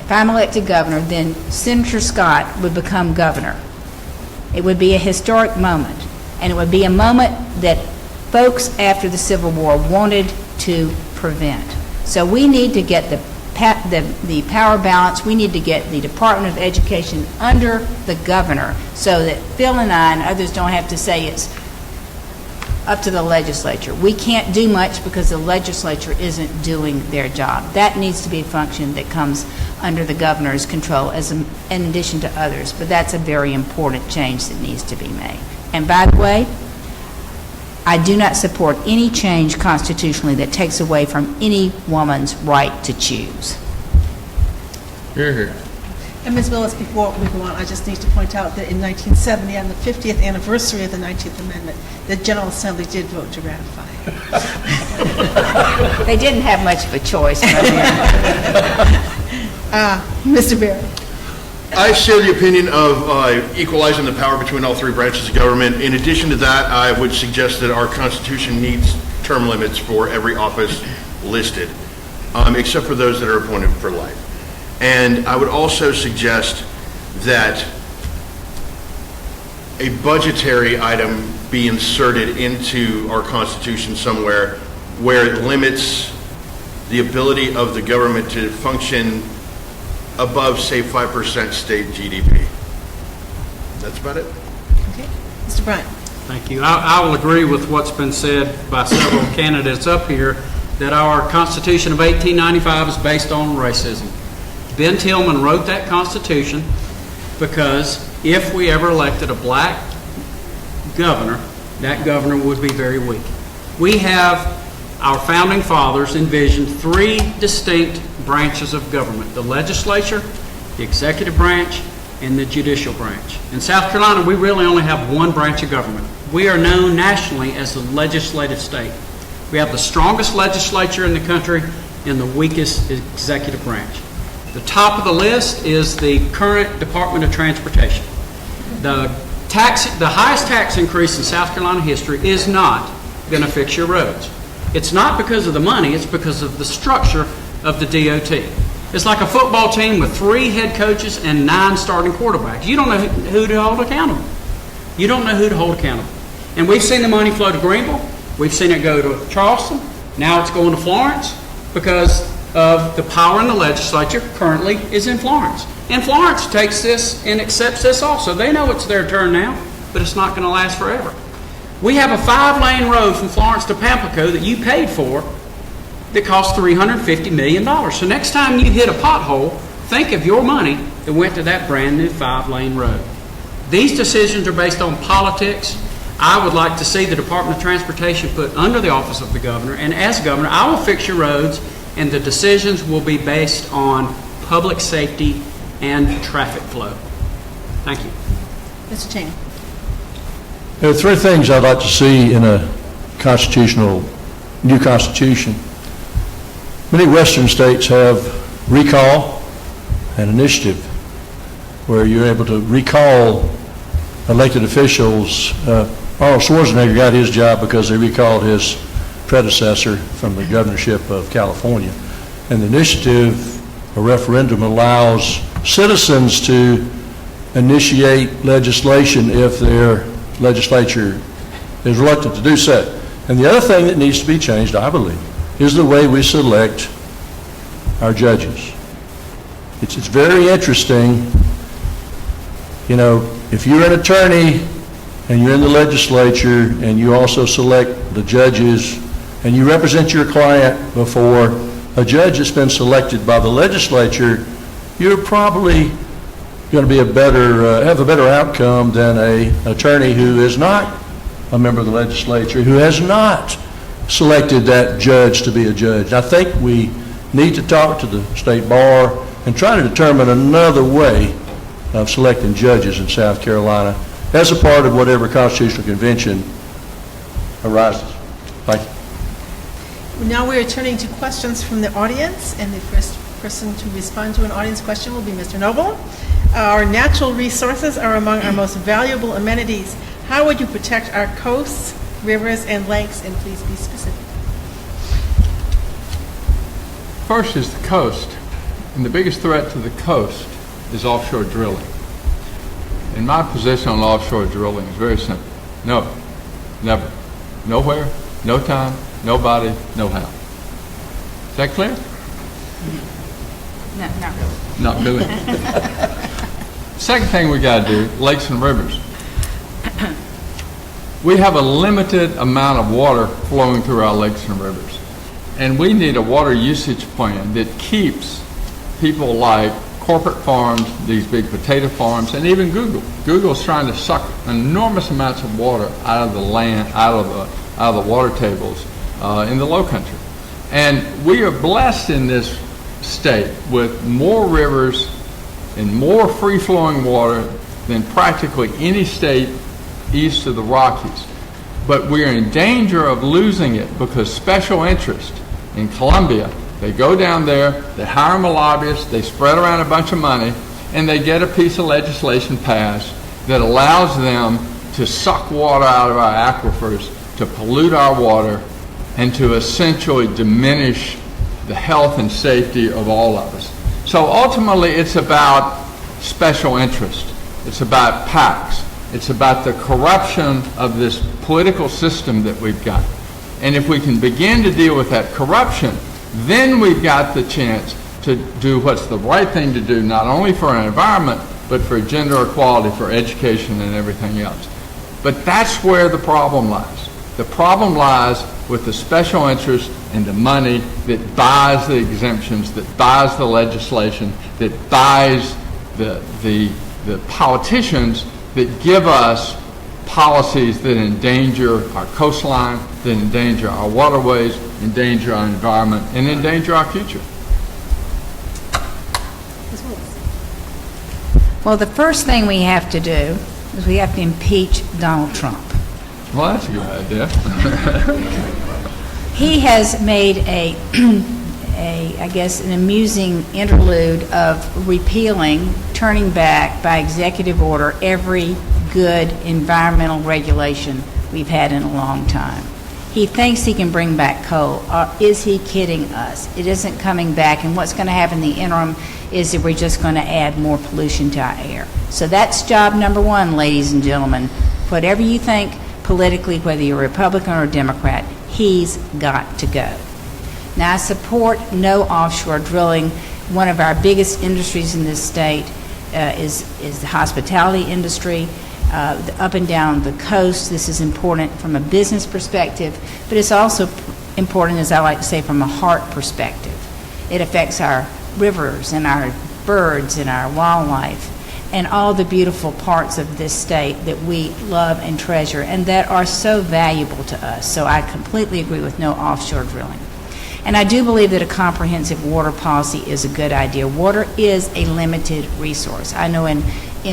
if I'm elected governor, then Senator Scott would become governor. It would be a historic moment, and it would be a moment that folks after the Civil War wanted to prevent. So we need to get the power balance. We need to get the Department of Education under the governor so that Phil and I and others don't have to say it's up to the legislature. We can't do much because the legislature isn't doing their job. That needs to be a function that comes under the governor's control in addition to others. But that's a very important change that needs to be made. And by the way, I do not support any change constitutionally that takes away from any woman's right to choose. Hear, hear. And Ms. Willis, before we go on, I just need to point out that in 1970, on the 50th anniversary of the 19th Amendment, the General Assembly did vote to ratify it. They didn't have much of a choice. Mr. Barry. I share the opinion of equalizing the power between all three branches of government. In addition to that, I would suggest that our Constitution needs term limits for every office listed, except for those that are appointed for life. And I would also suggest that a budgetary item be inserted into our Constitution somewhere where it limits the ability of the government to function above, say, 5% state GDP. That's about it. Okay. Mr. Bryant. Thank you. I will agree with what's been said by several candidates up here, that our Constitution of 1895 is based on racism. Ben Tillman wrote that Constitution because if we ever elected a black governor, that governor would be very weak. We have, our founding fathers envisioned three distinct branches of government: the legislature, the executive branch, and the judicial branch. In South Carolina, we really only have one branch of government. We are known nationally as the legislative state. We have the strongest legislature in the country and the weakest executive branch. The top of the list is the current Department of Transportation. The highest tax increase in South Carolina history is not going to fix your roads. It's not because of the money, it's because of the structure of the DOT. It's like a football team with 3 head coaches and 9 starting quarterbacks. You don't know who to hold accountable. You don't know who to hold accountable. And we've seen the money flow to Greenville. We've seen it go to Charleston. Now it's going to Florence because of the power in the legislature currently is in Florence. And Florence takes this and accepts this also. They know it's their turn now, but it's not going to last forever. We have a 5-lane road from Florence to Pamplico that you paid for that cost $350 million. So next time you hit a pothole, think of your money that went to that brand new 5-lane road. These decisions are based on politics. I would like to see the Department of Transportation put under the office of the governor, and as governor, I will fix your roads, and the decisions will be based on public safety and traffic flow. Thank you. Mr. Cheney. There are 3 things I'd like to see in a new constitution. Many western states have recall and initiative, where you're able to recall elected officials. Arnold Schwarzenegger got his job because they recalled his predecessor from the governorship of California. And the initiative, a referendum, allows citizens to initiate legislation if their legislature is reluctant to do so. And the other thing that needs to be changed, I believe, is the way we select our judges. It's very interesting, you know, if you're an attorney and you're in the legislature and you also select the judges and you represent your client before a judge that's been selected by the legislature, you're probably going to be have a better outcome than an attorney who is not a member of the legislature, who has not selected that judge to be a judge. I think we need to talk to the state bar and try to determine another way of selecting judges in South Carolina as a part of whatever constitutional convention arises. Thank you. Now we are turning to questions from the audience, and the first person to respond to an audience question will be Mr. Noble. Our natural resources are among our most valuable amenities. How would you protect our coasts, rivers, and lakes, and please be specific? First is the coast, and the biggest threat to the coast is offshore drilling. And my position on offshore drilling is very simple. No, never, nowhere, no time, nobody, no how. Is that clear? No, not really. Not really. Second thing we got to do, lakes and rivers. We have a limited amount of water flowing through our lakes and rivers. And we need a water usage plan that keeps people like corporate farms, these big potato farms, and even Google. Google's trying to suck enormous amounts of water out of the land, out of the water tables in the low country. And we are blessed in this state with more rivers and more free-flowing water than practically any state east of the Rockies. But we are in danger of losing it because special interest in Colombia, they go down there, they hire them a lobbyist, they spread around a bunch of money, and they get a piece of legislation passed that allows them to suck water out of our aquifers, to pollute our water, and to essentially diminish the health and safety of all of us. So ultimately, it's about special interest. It's about PACs. It's about the corruption of this political system that we've got. And if we can begin to deal with that corruption, then we've got the chance to do what's the right thing to do, not only for our environment, but for gender equality, for education, and everything else. But that's where the problem lies. The problem lies with the special interest and the money that buys the exemptions, that buys the legislation, that buys the politicians that give us policies that endanger our coastline, that endanger our waterways, endanger our environment, and endanger our future. Ms. Willis. Well, the first thing we have to do is we have to impeach Donald Trump. Well, that's a good idea. He has made I guess, an amusing interlude of repealing, turning back by executive order every good environmental regulation we've had in a long time. He thinks he can bring back coal. Is he kidding us? It isn't coming back, and what's going to happen in the interim is that we're just going to add more pollution to our air. So that's job number one, ladies and gentlemen. Whatever you think politically, whether you're a Republican or a Democrat, he's got to go. Now, I support no offshore drilling. One of our biggest industries in this state is the hospitality industry. Up and down the coast, this is important from a business perspective, but it's also important, as I like to say, from a heart perspective. It affects our rivers and our birds and our wildlife and all the beautiful parts of this state that we love and treasure and that are so valuable to us. So I completely agree with no offshore drilling. And I do believe that a comprehensive water policy is a good idea. Water is a limited resource. I know in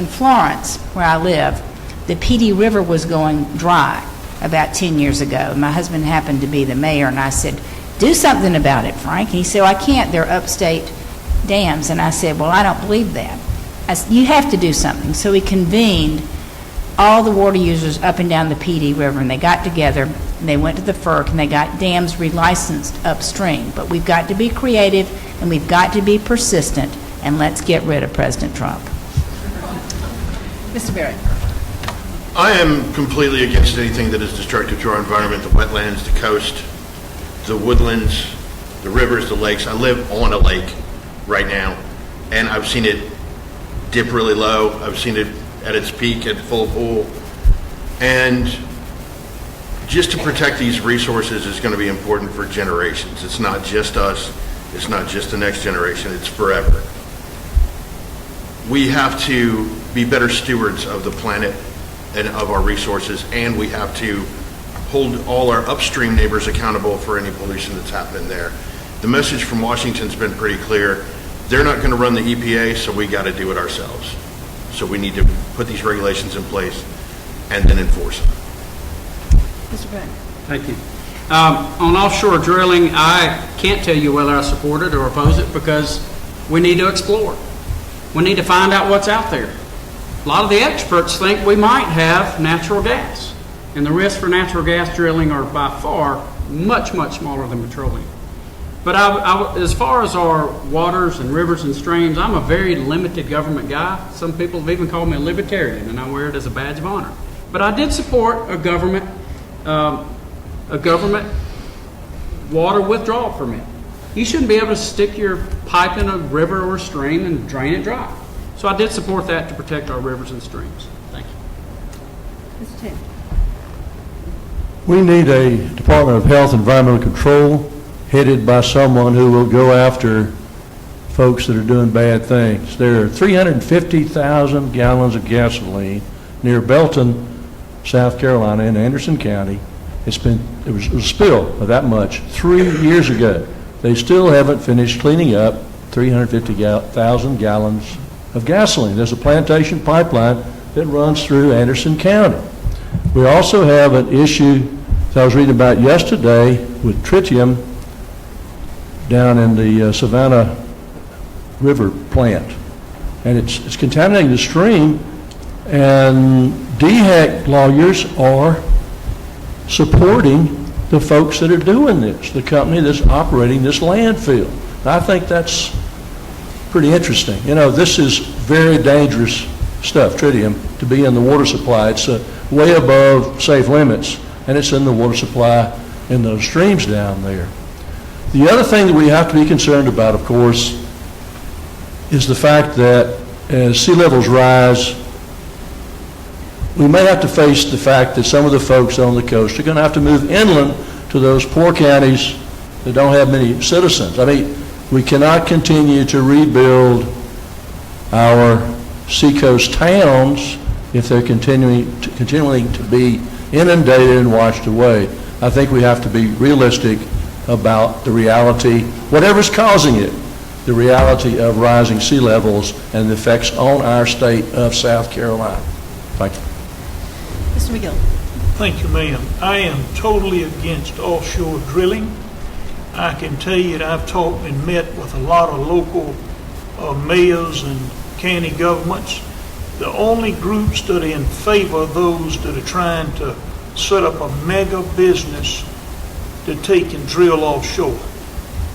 Florence, where I live, the PD River was going dry about 10 years ago. My husband happened to be the mayor, and I said, do something about it, Frank. And he said, well, I can't. They're upstate dams. And I said, well, I don't believe that. I said, you have to do something. So we convened all the water users up and down the PD River, and they got together, and they went to the FERC, and they got dams relicensed upstream. But we've got to be creative, and we've got to be persistent, and let's get rid of President Trump. Mr. Barrett. I am completely against anything that is destructive to our environment, the wetlands, the coast, the woodlands, the rivers, the lakes. I live on a lake right now, and I've seen it dip really low. I've seen it at its peak at full pool. And just to protect these resources is going to be important for generations. It's not just us. It's not just the next generation. It's forever. We have to be better stewards of the planet and of our resources, and we have to hold all our upstream neighbors accountable for any pollution that's happening there. The message from Washington's been pretty clear. They're not going to run the EPA, so we got to do it ourselves. So we need to put these regulations in place and then enforce them. Mr. Bryant. Thank you. On offshore drilling, I can't tell you whether I support it or oppose it because we need to explore. We need to find out what's out there. A lot of the experts think we might have natural gas, and the risks for natural gas drilling are by far much, much smaller than petroleum. But as far as our waters and rivers and streams, I'm a very limited government guy. Some people have even called me a libertarian, and I wear it as a badge of honor. But I did support a government water withdrawal permit. You shouldn't be able to stick your pipe in a river or stream and drain it dry. So I did support that to protect our rivers and streams. Thank you. Mr. Cheney. We need a Department of Health and Environmental Control headed by someone who will go after folks that are doing bad things. There are 350,000 gallons of gasoline near Belton, South Carolina, in Anderson County. It was a spill of that much 3 years ago. They still haven't finished cleaning up 350,000 gallons of gasoline. There's a plantation pipeline that runs through Anderson County. We also have an issue that I was reading about yesterday with tritium down in the Savannah River plant. And it's contaminating the stream, and DHEC lawyers are supporting the folks that are doing this, the company that's operating this landfill. And I think that's pretty interesting. You know, this is very dangerous stuff, tritium, to be in the water supply. It's way above safe limits, and it's in the water supply in those streams down there. The other thing that we have to be concerned about, of course, is the fact that as sea levels rise, we may have to face the fact that some of the folks on the coast are going to have to move inland to those poor counties that don't have many citizens. I mean, we cannot continue to rebuild our seacoast towns if they're continuing to be inundated and washed away. I think we have to be realistic about the reality, whatever's causing it, the reality of rising sea levels and the effects on our state of South Carolina. Thank you. Mr. McGill. Thank you, ma'am. I am totally against offshore drilling. I can tell you that I've talked and met with a lot of local mayors and county governments. The only groups that are in favor of those that are trying to set up a mega business to take and drill offshore.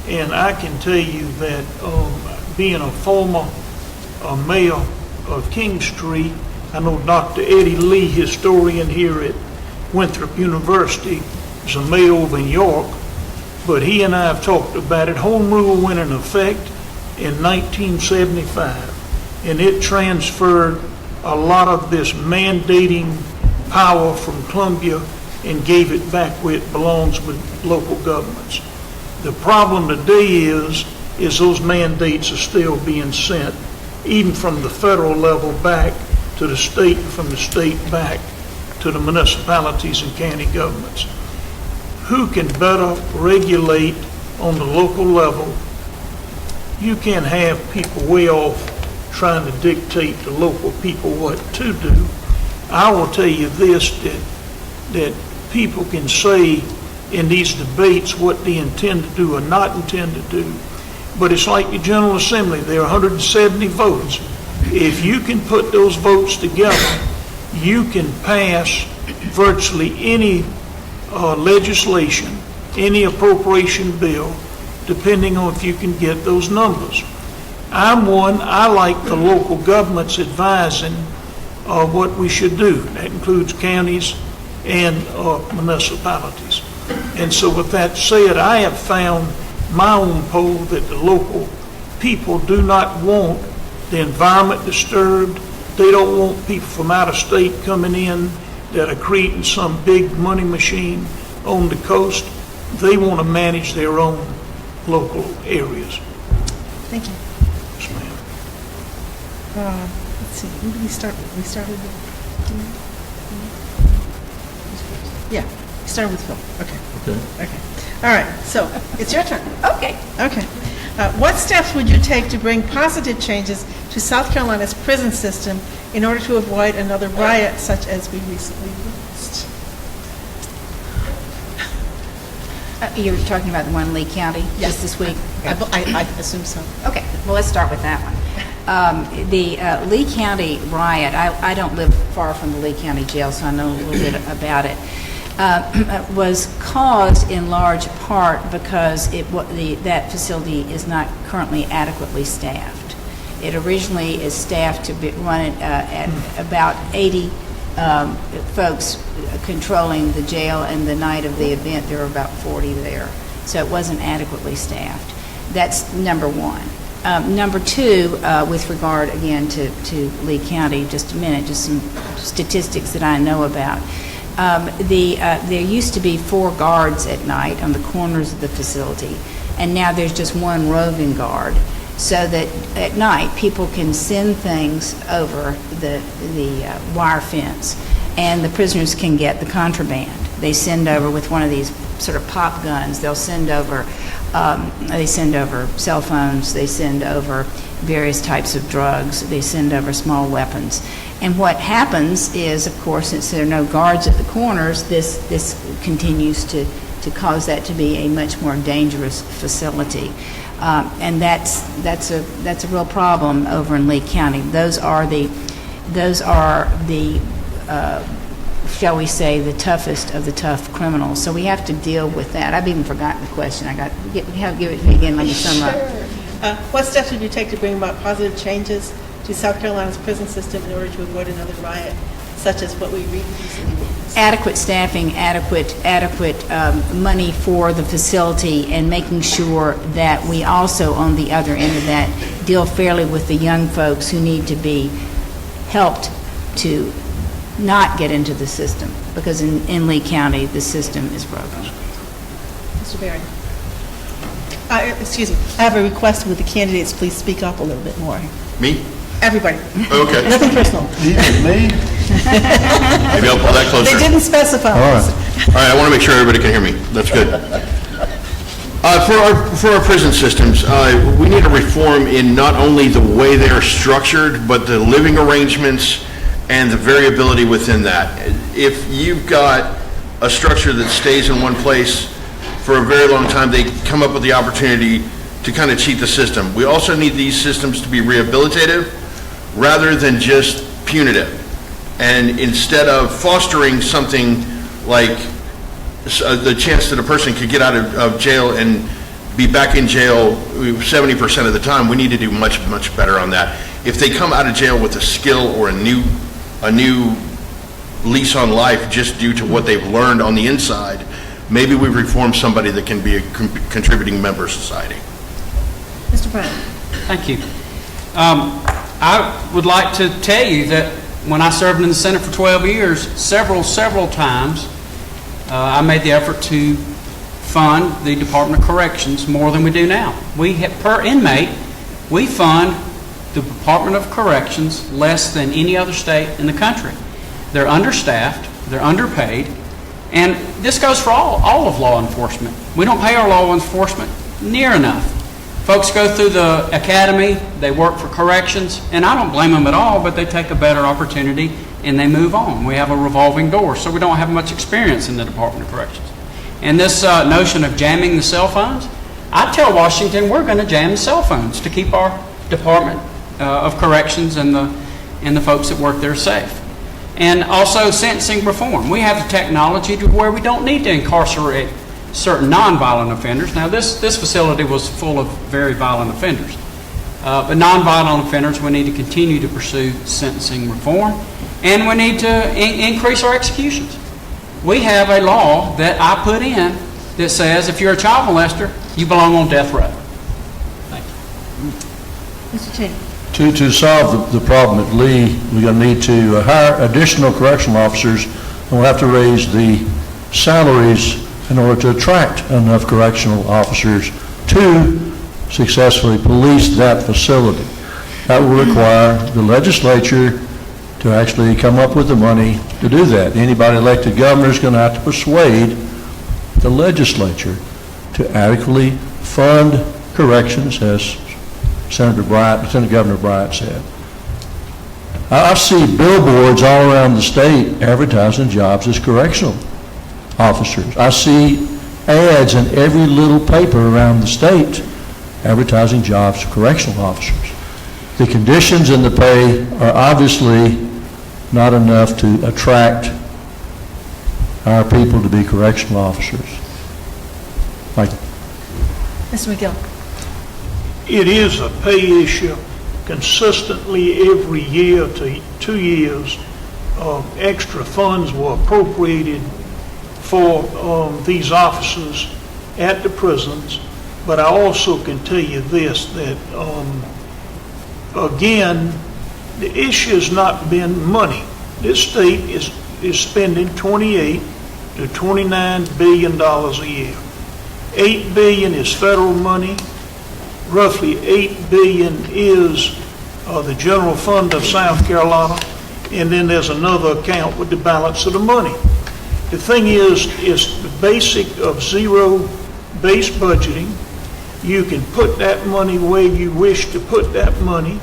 And I can tell you that being a former mayor of King Street, I know Dr. Eddie Lee, historian here at Winthrop University, is a mayor over in York, but he and I have talked about it. Home rule went in effect in 1975, and it transferred a lot of this mandating power from Columbia and gave it back where it belongs with local governments. The problem today is those mandates are still being sent, even from the federal level back to the state, and from the state back to the municipalities and county governments. Who can better regulate on the local level? You can't have people way off trying to dictate to local people what to do. I will tell you this, that people can say in these debates what they intend to do or not intend to do, but it's like the General Assembly. There are 170 votes. If you can put those votes together, you can pass virtually any legislation, any appropriation bill, depending on if you can get those numbers. I like the local governments advising what we should do. That includes counties and municipalities. And so with that said, I have found my own poll that the local people do not want the environment disturbed. They don't want people from out of state coming in that are creating some big money machine on the coast. They want to manage their own local areas. Thank you. Yes, ma'am. Let's see, who did we start with? We started with... Yeah, we started with Phil. Okay. All right, so it's your turn. Okay. Okay. What steps would you take to bring positive changes to South Carolina's prison system in order to avoid another riot such as we recently witnessed? You're talking about the one in Lee County Yes. just this week? I assume so. Okay, well, let's start with that one. The Lee County riot, I don't live far from the Lee County Jail, so I know a little bit about it, was caused in large part because that facility is not currently adequately staffed. It originally is staffed to run at about 80 folks controlling the jail, and the night of the event there were about 40 there. So it wasn't adequately staffed. That's number one. Number two, with regard again to Lee County, just a minute, just some statistics that I know about. There used to be 4 guards at night on the corners of the facility, and now there's just 1 roving guard, so that at night people can send things over the wire fence, and the prisoners can get the contraband. They send over with one of these sort of pop guns. They'll send over cell phones. They send over various types of drugs. They send over small weapons. And what happens is, of course, since there are no guards at the corners, this continues to cause that to be a much more dangerous facility. And that's a real problem over in Lee County. Those are the shall we say, the toughest of the tough criminals. So we have to deal with that. I've even forgotten the question. Give it to me again. Let me sum up. What steps would you take to bring about positive changes to South Carolina's prison system in order to avoid another riot, such as what we recently witnessed? Adequate staffing, adequate money for the facility, and making sure that we also, on the other end of that, deal fairly with the young folks who need to be helped to not get into the system, because in Lee County, the system is broken. Mr. Barry. Excuse me. I have a request. Would the candidates please speak up a little bit more? Me? Everybody. Okay. Nothing personal. Even me? Maybe I'll pull that closer. They didn't specify. All right. All right, I want to make sure everybody can hear me. That's good. For our prison systems, we need a reform in not only the way they are structured, but the living arrangements and the variability within that. If you've got a structure that stays in one place for a very long time, they come up with the opportunity to kind of cheat the system. We also need these systems to be rehabilitative rather than just punitive. And instead of fostering something like the chance that a person could get out of jail and be back in jail 70% of the time, we need to do much, much better on that. If they come out of jail with a skill or a new lease on life just due to what they've learned on the inside, maybe we've reformed somebody that can be a contributing member of society. Mr. Bryant. Thank you. I would like to tell you that when I served in the Senate for 12 years, several times, I made the effort to fund the Department of Corrections more than we do now. Per inmate, we fund the Department of Corrections less than any other state in the country. They're understaffed, they're underpaid, and this goes for all of law enforcement. We don't pay our law enforcement near enough. Folks go through the academy, they work for corrections, and I don't blame them at all, but they take a better opportunity and they move on. We have a revolving door, so we don't have much experience in the Department of Corrections. And this notion of jamming the cell phones, I tell Washington we're going to jam the cell phones to keep our Department of Corrections and the folks that work there safe. And also sentencing reform. We have the technology to where we don't need to incarcerate certain nonviolent offenders. Now, this facility was full of very violent offenders. But nonviolent offenders, we need to continue to pursue sentencing reform, and we need to increase our executions. We have a law that I put in that says if you're a child molester, you belong on death row. Thank you. Mr. Cheney. To solve the problem at Lee, we're going to need to hire additional correctional officers, and we'll have to raise the salaries in order to attract enough correctional officers to successfully police that facility. That will require the legislature to actually come up with the money to do that. Anybody elected governor is going to have to persuade the legislature to adequately fund corrections, as Lieutenant Governor Bryant said. I see billboards all around the state advertising jobs as correctional officers. I see ads in every little paper around the state advertising jobs for correctional officers. The conditions and the pay are obviously not enough to attract our people to be correctional officers. Thank you. Mr. McGill. It is a pay issue. Consistently every year to 2 years, extra funds were appropriated for these officers at the prisons. But I also can tell you this, that again, the issue has not been money. This state is spending $28 to $29 billion a year. $8 billion is federal money. Roughly $8 billion is the general fund of South Carolina, and then there's another account with the balance of the money. The thing is the basic of zero-based budgeting. You can put that money where you wish to put that money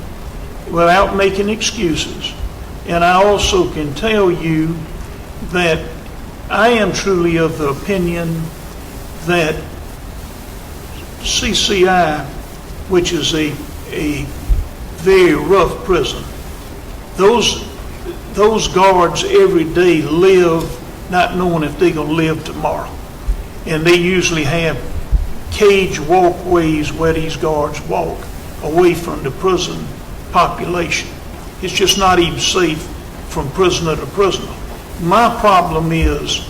without making excuses. And I also can tell you that I am truly of the opinion that CCI, which is a very rough prison, those guards every day live not knowing if they're going to live tomorrow. And they usually have cage walkways where these guards walk away from the prison population. It's just not even safe from prisoner to prisoner. My problem is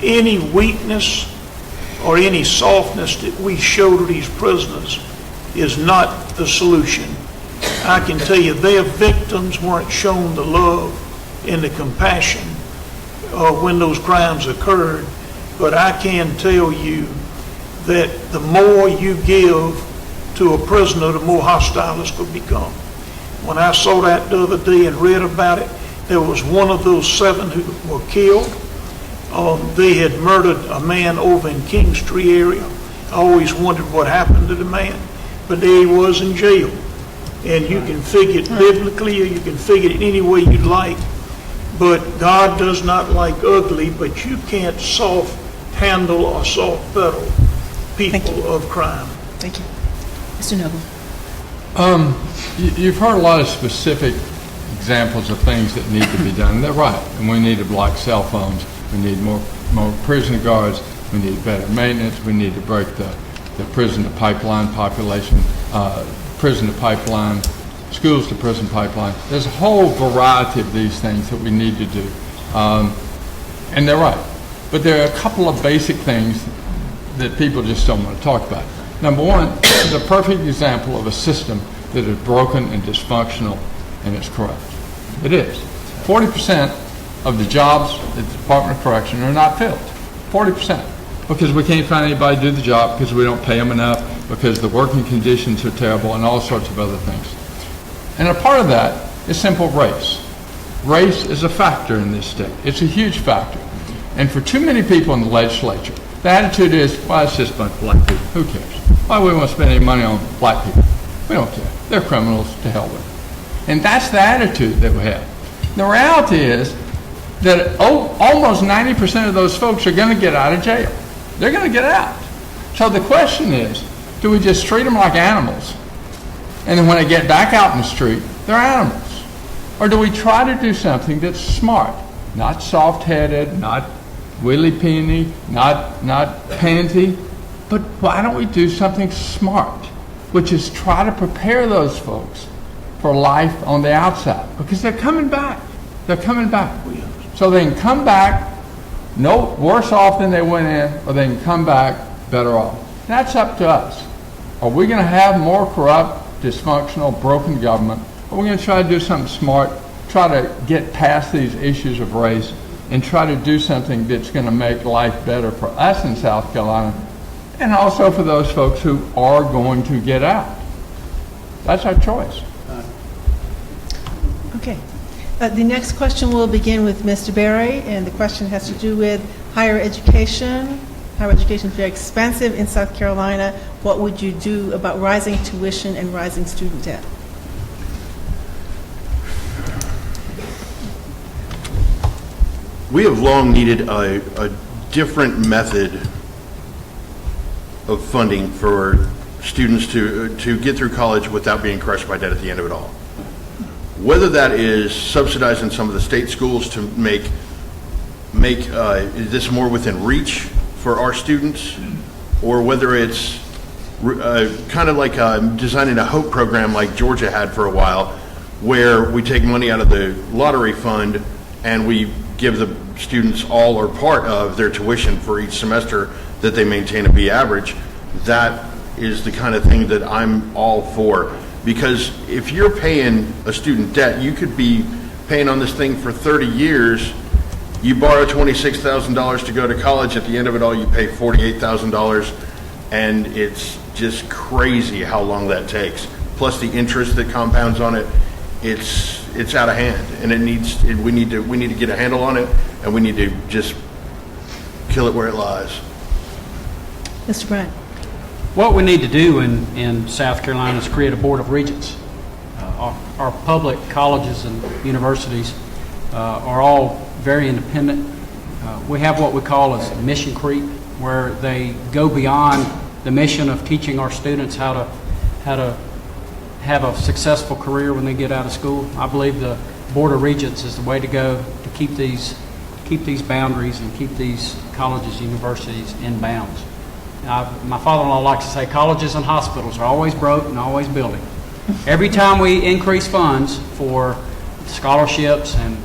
any weakness or any softness that we show to these prisoners is not the solution. I can tell you their victims weren't shown the love and the compassion when those crimes occurred, but I can tell you that the more you give to a prisoner, the more hostile it's going to become. When I saw that the other day and read about it, there was one of those 7 who were killed. They had murdered a man over in Kingstree area. I always wondered what happened to the man, but there he was in jail. And you can figure it biblically, or you can figure it any way you'd like, but God does not like ugly, but you can't soft handle or soft pedal people of crime. Thank you. Mr. Noble. You've heard a lot of specific examples of things that need to be done. They're right, and we need to block cell phones. We need more prison guards. We need better maintenance. We need to break the prison to pipeline population, prison to pipeline, schools to prison pipeline. There's a whole variety of these things that we need to do, and they're right. But there are a couple of basic things that people just don't want to talk about. Number one is a perfect example of a system that is broken and dysfunctional and it's corrupt. It is. 40% of the jobs at the Department of Correction are not filled. 40%. Because we can't find anybody to do the job, because we don't pay them enough, because the working conditions are terrible, and all sorts of other things. And a part of that is simple race. Race is a factor in this state. It's a huge factor. And for too many people in the legislature, the attitude is, well, it's just a bunch of black people. Who cares? Why would we want to spend any money on black people? We don't care. They're criminals, to hell with them. And that's the attitude that we have. The reality is that almost 90% of those folks are going to get out of jail. They're going to get out. So the question is, do we just treat them like animals? And then when they get back out in the street, they're animals. Or do we try to do something that's smart, not soft-headed, not willy-peeny, not pansy, but why don't we do something smart, which is try to prepare those folks for life on the outside, because they're coming back. They're coming back. So they can come back no worse off than they went in, or they can come back better off. That's up to us. Are we going to have more corrupt, dysfunctional, broken government? Or are we going to try to do something smart, try to get past these issues of race, and try to do something that's going to make life better for us in South Carolina, and also for those folks who are going to get out? That's our choice. Okay. The next question will begin with Mr. Berry, and the question has to do with higher education. Higher education is very expensive in South Carolina. What would you do about rising tuition and rising student debt? We have long needed a different method of funding for students to get through college without being crushed by debt at the end of it all. Whether that is subsidizing some of the state schools to make this more within reach for our students, or whether it's kind of like designing a HOPE program like Georgia had for a while, where we take money out of the lottery fund and we give the students all or part of their tuition for each semester that they maintain a B average. That is the kind of thing that I'm all for. Because if you're paying a student debt, you could be paying on this thing for 30 years. You borrow $26,000 to go to college. At the end of it all, you pay $48,000. And it's just crazy how long that takes. Plus the interest that compounds on it. It's out of hand, and we need to get a handle on it, and we need to just kill it where it lies. Mr. Bryant. What we need to do in South Carolina is create a board of regents. Our public colleges and universities are all very independent. We have what we call as mission creep, where they go beyond the mission of teaching our students how to have a successful career when they get out of school. I believe the Board of Regents is the way to go to keep these boundaries and keep these colleges, universities in bounds. My father-in-law likes to say colleges and hospitals are always broke and always building. Every time we increase funds for scholarships and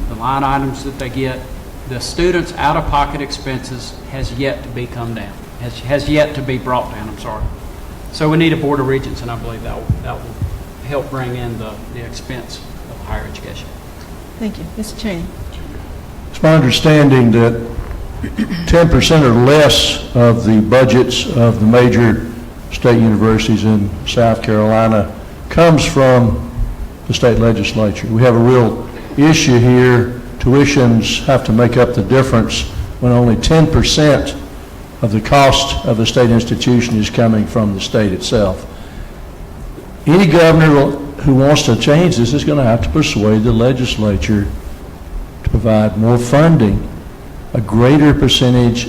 the line items that they get, the students' out-of-pocket expenses has yet to be come down, has yet to be brought down, I'm sorry. So we need a Board of Regents, and I believe that will help bring in the expense of higher education. Thank you. Mr. Cheney. It's my understanding that 10% or less of the budgets of the major state universities in South Carolina comes from the state legislature. We have a real issue here. Tuitions have to make up the difference when only 10% of the cost of a state institution is coming from the state itself. Any governor who wants to change this is going to have to persuade the legislature to provide more funding, a greater percentage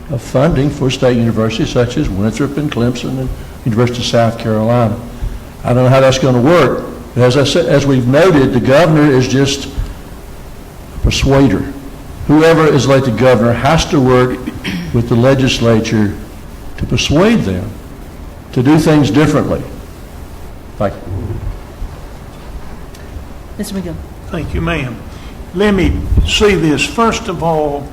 of funding for state universities such as Winthrop and Clemson and University of South Carolina. I don't know how that's going to work. But as I said, as we've noted, the governor is just a persuader. Whoever is elected governor has to work with the legislature to persuade them to do things differently. Thank you. Mr. McGill. Thank you, ma'am. Let me say this. First of all,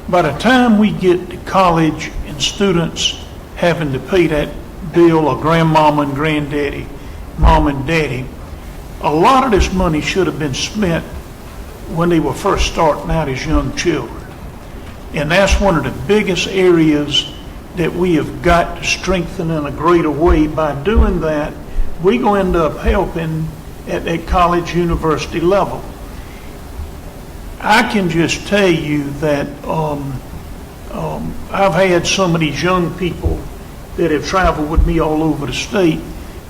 by the time we get to college and students having to pay that bill of grandmama and granddaddy, mom and daddy, a lot of this money should have been spent when they were first starting out as young children. And that's one of the biggest areas that we have got to strengthen in a greater way. By doing that, we're going to end up helping at that college university level. I can just tell you that I've had some of these young people that have traveled with me all over the state,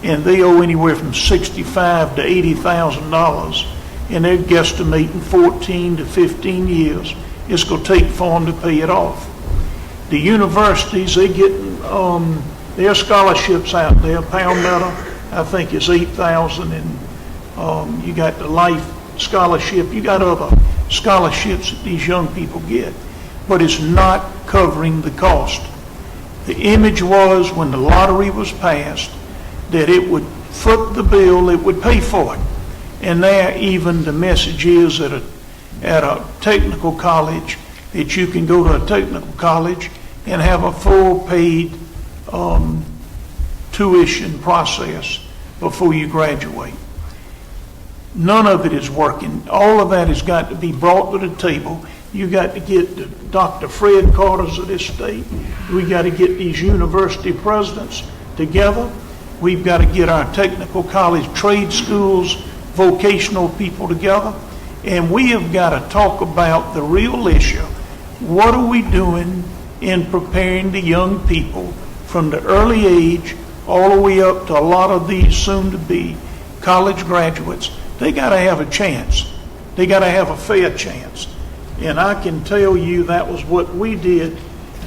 and they owe anywhere from $65,000 to $80,000, and they're guesstimating 14 to 15 years it's going to take for them to pay it off. The universities, they get their scholarships out there. Palmetto, I think, is $8,000, and you got the life scholarship. You got other scholarships that these young people get, but it's not covering the cost. The image was, when the lottery was passed, that it would foot the bill, it would pay for it. And there, even the message is at a technical college that you can go to a technical college and have a full paid tuition process before you graduate. None of it is working. All of that has got to be brought to the table. You got to get the Dr. Fred Carters of this state. We got to get these university presidents together. We've got to get our technical college, trade schools, vocational people together. And we have got to talk about the real issue. What are we doing in preparing the young people from the early age all the way up to a lot of these soon-to-be college graduates? They got to have a chance. They got to have a fair chance. And I can tell you that was what we did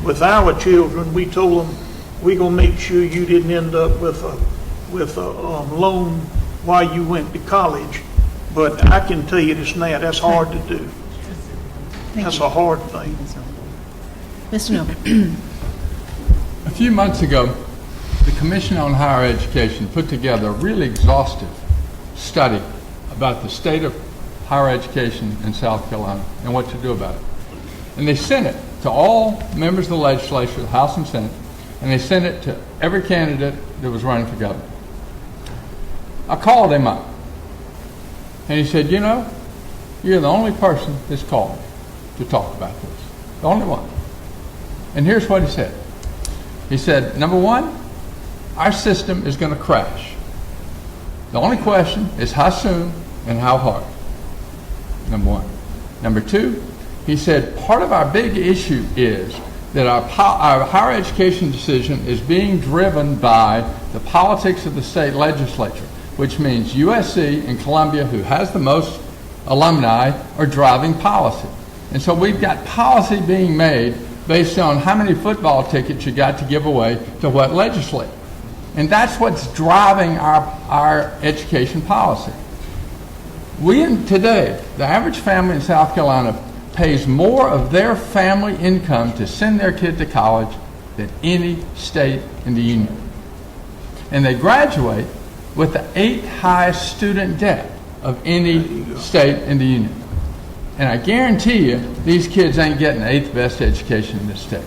with our children. We told them, we gonna make sure you didn't end up with a loan while you went to college. But I can tell you this now, that's hard to do. That's a hard thing. Mr. Noble. A few months ago, the Commission on Higher Education put together a really exhaustive study about the state of higher education in South Carolina and what to do about it. And they sent it to all members of the legislature, the House and Senate, and they sent it to every candidate that was running for governor. I called him up, and he said, you know, you're the only person that's called to talk about this. The only one. And here's what he said. He said, number one, our system is going to crash. The only question is how soon and how hard. Number one. Number two, he said, part of our big issue is that our higher education decision is being driven by the politics of the state legislature, which means USC and Columbia, who has the most alumni, are driving policy. And so we've got policy being made based on how many football tickets you got to give away to what legislature. And that's what's driving our education policy. Today, the average family in South Carolina pays more of their family income to send their kid to college than any state in the union. And they graduate with the 8th highest student debt of any state in the union. And I guarantee you, these kids ain't getting the 8th best education in this state.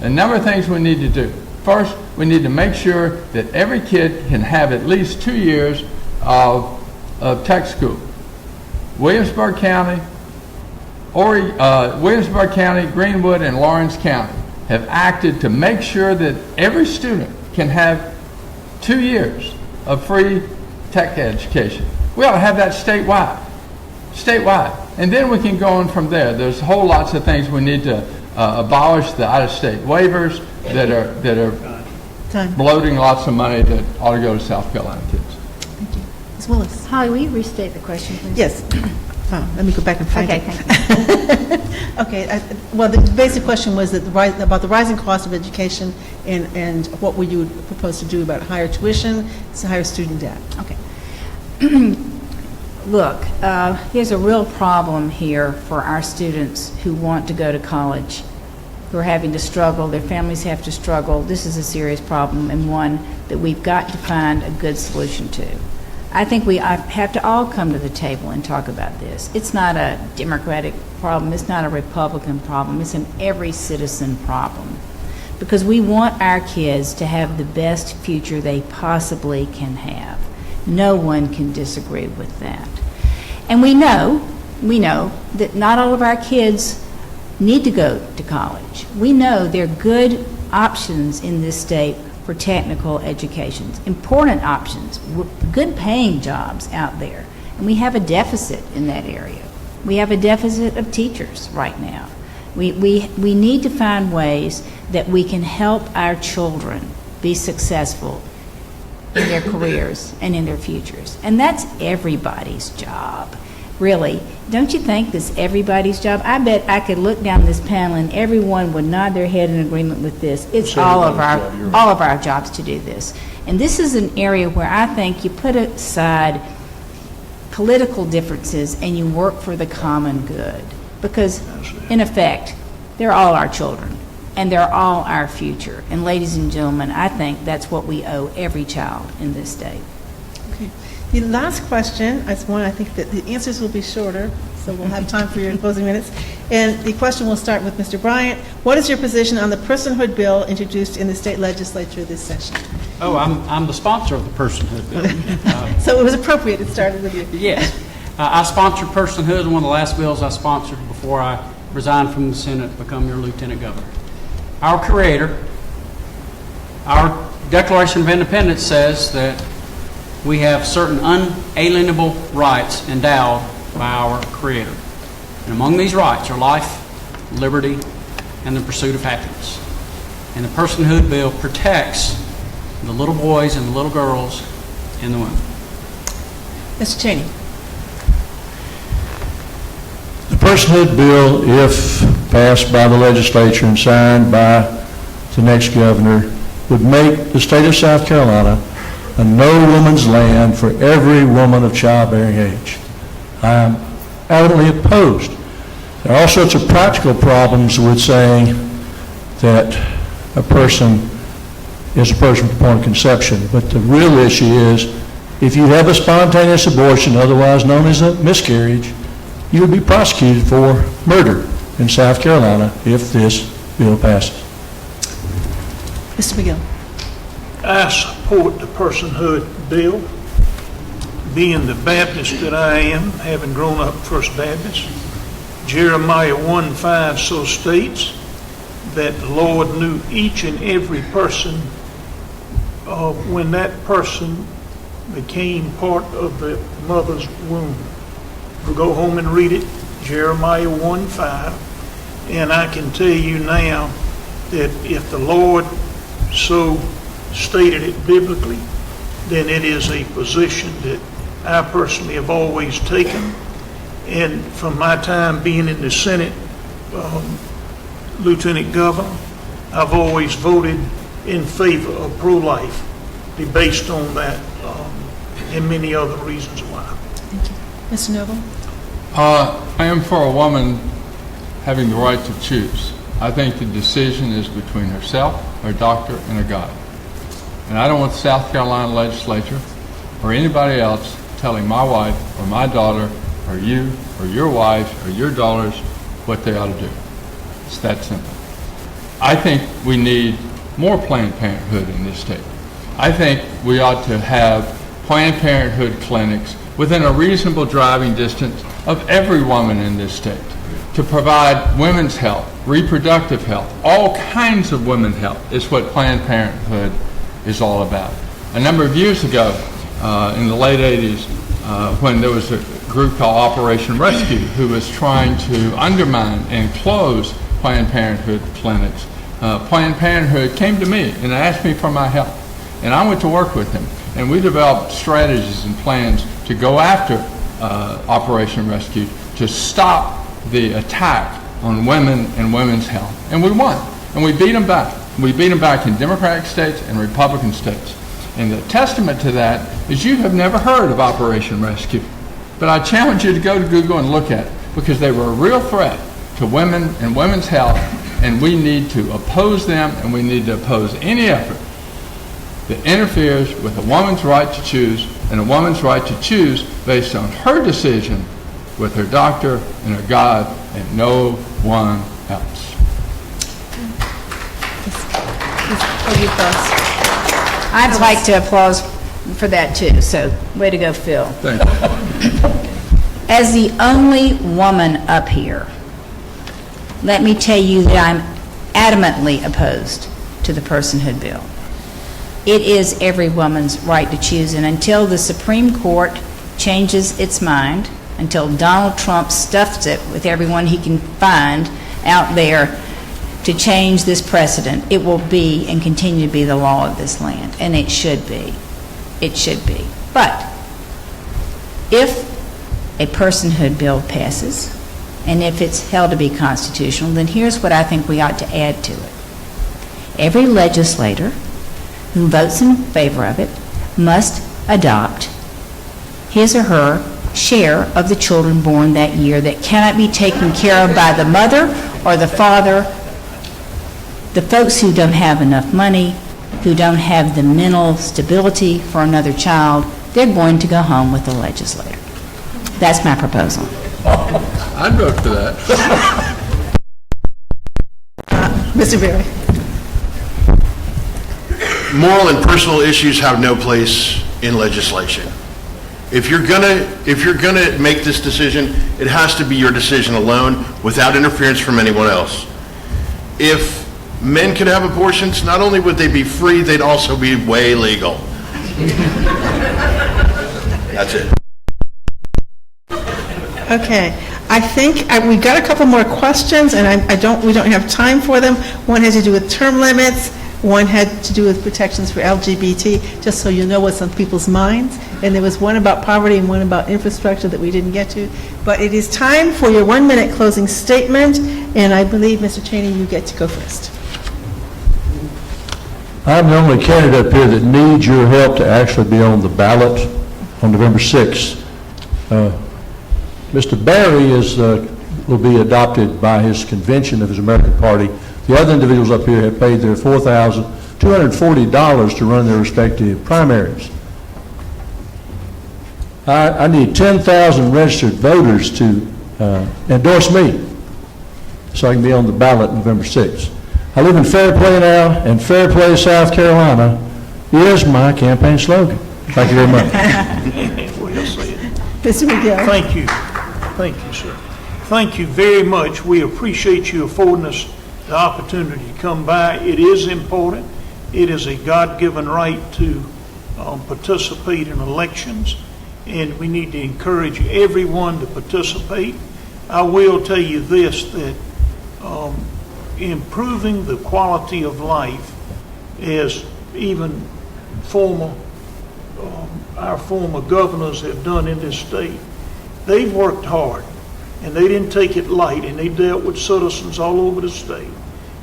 A number of things we need to do. First, we need to make sure that every kid can have at least 2 years of tech school. Williamsburg County, Greenwood, and Lawrence County have acted to make sure that every student can have 2 years of free tech education. We ought to have that statewide. And then we can go on from there. There's whole lots of things we need to abolish the out-of-state waivers that are bloating lots of money that ought to go to South Carolina kids. Thank you. Ms. Willis. Holly, will you restate the question, please? Yes. Let me go back and find it. Okay, thank you. Okay, well, the basic question was that about the rising cost of education and what would you propose to do about higher tuition, higher student debt? Okay. Look, there's a real problem here for our students who want to go to college, who are having to struggle, their families have to struggle. This is a serious problem and one that we've got to find a good solution to. I think we have to all come to the table and talk about this. It's not a Democratic problem. It's not a Republican problem. It's an every citizen problem because we want our kids to have the best future they possibly can have. No one can disagree with that. And we know that not all of our kids need to go to college. We know there are good options in this state for technical educations, important options, good paying jobs out there. And we have a deficit in that area. We have a deficit of teachers right now. We need to find ways that we can help our children be successful in their careers and in their futures. And that's everybody's job, really. Don't you think this everybody's job? I bet I could look down this panel and everyone would nod their head in agreement with this. It's all of our jobs to do this. And this is an area where I think you put aside political differences and you work for the common good. Because, in effect, they're all our children. And they're all our future. And ladies and gentlemen, I think that's what we owe every child in this state. Okay. The last question is one I think that the answers will be shorter, so we'll have time for your closing minutes. And the question will start with Mr. Bryant. What is your position on the personhood bill introduced in the state legislature this session? Oh, I'm the sponsor of the personhood bill. So it was appropriate it started with you. Yes. I sponsored personhood, one of the last bills I sponsored before I resigned from the Senate to become your Lieutenant Governor. Our Creator, our Declaration of Independence says that we have certain unalienable rights endowed by our Creator. And among these rights are life, liberty, and the pursuit of happiness. And the personhood bill protects the little boys and the little girls in the womb. Mr. Cheney. The personhood bill, if passed by the legislature and signed by the next governor, would make the state of South Carolina a no-woman's land for every woman of childbearing age. I am adamantly opposed. There are all sorts of practical problems with saying that a person is a person from the point of conception, but the real issue is if you have a spontaneous abortion, otherwise known as a miscarriage, you would be prosecuted for murder in South Carolina if this bill passes. Mr. McGill. I support the personhood bill. Being the Baptist that I am, having grown up First Baptist, Jeremiah 1:5 so states that the Lord knew each and every person when that person became part of the mother's womb. We'll go home and read it, Jeremiah 1:5, and I can tell you now that if the Lord so stated it biblically, then it is a position that I personally have always taken. And from my time being in the Senate, Lieutenant Governor, I've always voted in favor of pro-life, be based on that and many other reasons why. Thank you. Mr. Noble. I am for a woman having the right to choose. I think the decision is between herself, her doctor, and her God. And I don't want the South Carolina legislature or anybody else telling my wife or my daughter or you or your wife or your daughters what they ought to do. It's that simple. I think we need more Planned Parenthood in this state. I think we ought to have Planned Parenthood clinics within a reasonable driving distance of every woman in this state to provide women's health, reproductive health, all kinds of women's health is what Planned Parenthood is all about. A number of years ago, in the late 80s, when there was a group called Operation Rescue who was trying to undermine and close Planned Parenthood clinics, Planned Parenthood came to me and asked me for my help. And I went to work with them. And we developed strategies and plans to go after Operation Rescue to stop the attack on women and women's health. And we won. And we beat them back. We beat them back in Democratic states and Republican states. And the testament to that is you have never heard of Operation Rescue. But I challenge you to go to Google and look at it because they were a real threat to women and women's health, and we need to oppose them, and we need to oppose any effort that interferes with a woman's right to choose, and a woman's right to choose based on her decision with her doctor and her God and no one else. I'd like to applaud for that too, so way to go, Phil. Thank you. As the only woman up here, let me tell you that I'm adamantly opposed to the personhood bill. It is every woman's right to choose, and until the Supreme Court changes its mind, until Donald Trump stuffs it with everyone he can find out there to change this precedent, it will be and continue to be the law of this land, and it should be. It should be. But if a personhood bill passes, and if it's held to be constitutional, then here's what I think we ought to add to it. Every legislator who votes in favor of it must adopt his or her share of the children born that year that cannot be taken care of by the mother or the father. The folks who don't have enough money, who don't have the mental stability for another child, they're going to go home with the legislator. That's my proposal. I'd vote for that. Mr. Berry. Moral and personal issues have no place in legislation. If you're gonna make this decision, it has to be your decision alone, without interference from anyone else. If men could have abortions, not only would they be free, they'd also be way legal. That's it. Okay, I think we've got a couple more questions, and we don't have time for them. One has to do with term limits. One had to do with protections for LGBT, just so you know what's on people's minds. And there was one about poverty and one about infrastructure that we didn't get to. But it is time for your 1-minute closing statement, and I believe, Mr. Cheney, you get to go first. I'm the only candidate up here that needs your help to actually be on the ballot on November 6th. Mr. Barry will be adopted by his convention of his American Party. The other individuals up here have paid their $4,240 to run their respective primaries. I need 10,000 registered voters to endorse me so I can be on the ballot November 6th. I live in Fairplay now, and Fairplay, South Carolina is my campaign slogan. Thank you very much. Well said. Mr. McGill. Thank you. Thank you, sir. Thank you very much. We appreciate you affording us the opportunity to come by. It is important. It is a God-given right to participate in elections, and we need to encourage everyone to participate. I will tell you this, that improving the quality of life, as even our former governors have done in this state, they've worked hard, and they didn't take it light, and they dealt with citizens all over the state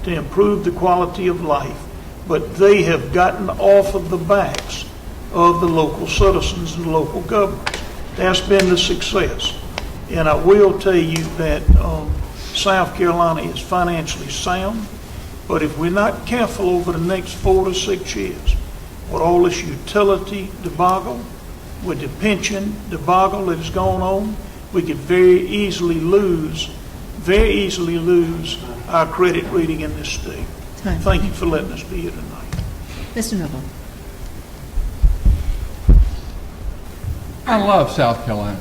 to improve the quality of life, but they have gotten off of the backs of the local citizens and local governments. That's been the success. And I will tell you that South Carolina is financially sound, but if we're not careful over the next 4 to 6 years, with all this utility debacle, with the pension debacle that has gone on, we could very easily lose our credit rating in this state. Thank you for letting us be here tonight. Mr. Noble. I love South Carolina.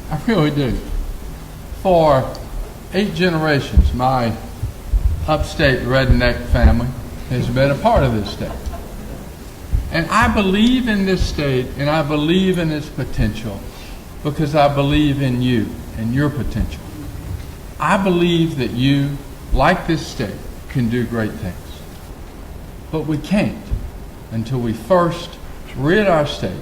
I really do. For 8 generations, my upstate redneck family has been a part of this state. And I believe in this state, and I believe in its potential because I believe in you and your potential. I believe that you, like this state, can do great things. But we can't until we first rid our state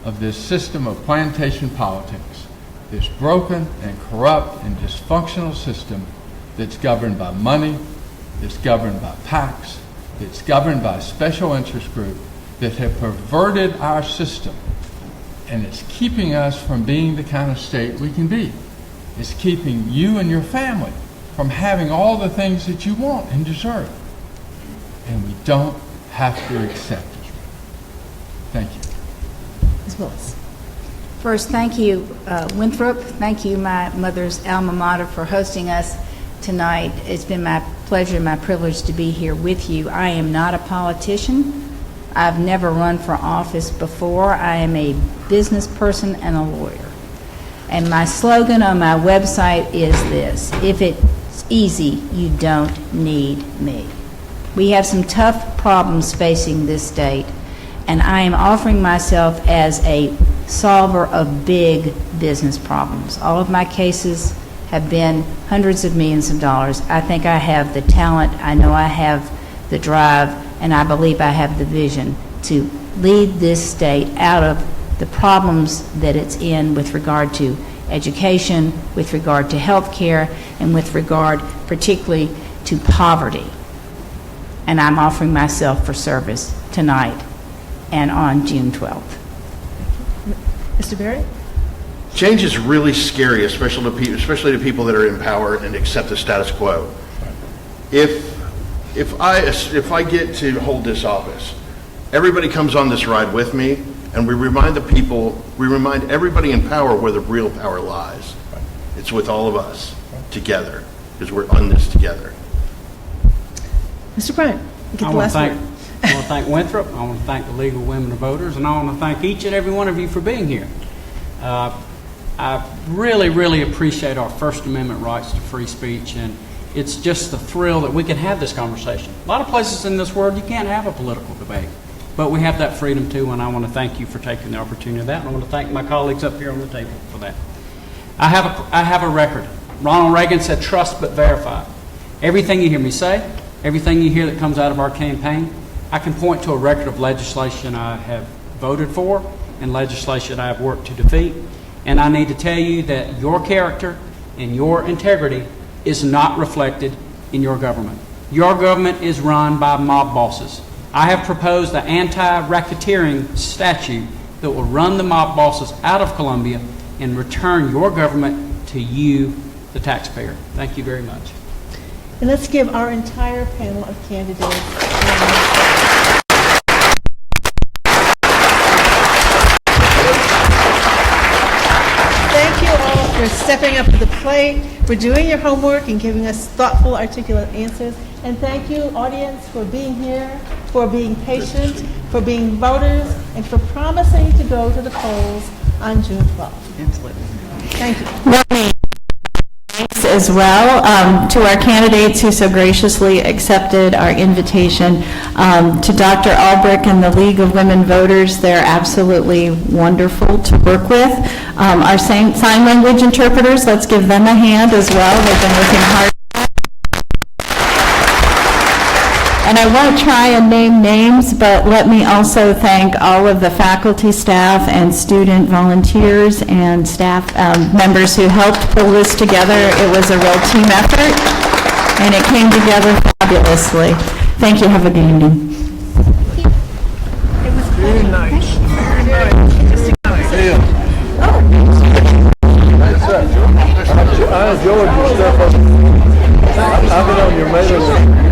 of this system of plantation politics, this broken and corrupt and dysfunctional system that's governed by money, that's governed by PACs, that's governed by special interest groups that have perverted our system, and it's keeping us from being the kind of state we can be. It's keeping you and your family from having all the things that you want and deserve. And we don't have to accept it. Thank you. Ms. Willis. First, thank you, Winthrop. Thank you, my mother's alma mater, for hosting us tonight. It's been my pleasure and my privilege to be here with you. I am not a politician. I've never run for office before. I am a business person and a lawyer. And my slogan on my website is this: if it's easy, you don't need me. We have some tough problems facing this state, and I am offering myself as a solver of big business problems. All of my cases have been hundreds of millions of dollars. I think I have the talent, I know I have the drive, and I believe I have the vision to lead this state out of the problems that it's in with regard to education, with regard to health care, and with regard particularly to poverty. And I'm offering myself for service tonight and on June 12th. Mr. Barry? Change is really scary, especially to people that are in power and accept the status quo. If I get to hold this office, everybody comes on this ride with me, and we remind everybody in power where the real power lies. It's with all of us together, because we're on this together. Mr. Bryant, you get the last word. I want to thank Winthrop, I want to thank the League of Women Voters, and I want to thank each and every one of you for being here. I really, really appreciate our First Amendment rights to free speech, and it's just the thrill that we can have this conversation. A lot of places in this world you can't have a political debate, but we have that freedom too, and I want to thank you for taking the opportunity of that, and I want to thank my colleagues up here on the table for that. I have a record. Ronald Reagan said, "Trust but verify." Everything you hear me say, everything you hear that comes out of our campaign, I can point to a record of legislation I have voted for and legislation I have worked to defeat. And I need to tell you that your character and your integrity is not reflected in your government. Your government is run by mob bosses. I have proposed an anti-racketeering statute that will run the mob bosses out of Columbia and return your government to you, the taxpayer. Thank you very much. And let's give our entire panel of candidates. Thank you all for stepping up to the plate, for doing your homework and giving us thoughtful, articulate answers. And thank you, audience, for being here, for being patient, for being voters, and for promising to go to the polls on June 12th. Absolutely. Thank you. Thanks as well to our candidates who so graciously accepted our invitation. To Dr. Albrecht and the League of Women Voters, they're absolutely wonderful to work with. Our sign language interpreters, let's give them a hand as well. They've been working hard. And I won't try and name names, but let me also thank all of the faculty, staff, and student volunteers and staff members who helped pull this together. It was a real team effort, and it came together fabulously. Thank you. Have a good evening. Very nice. Very nice. I enjoyed your stuff. I've been on your mailing list.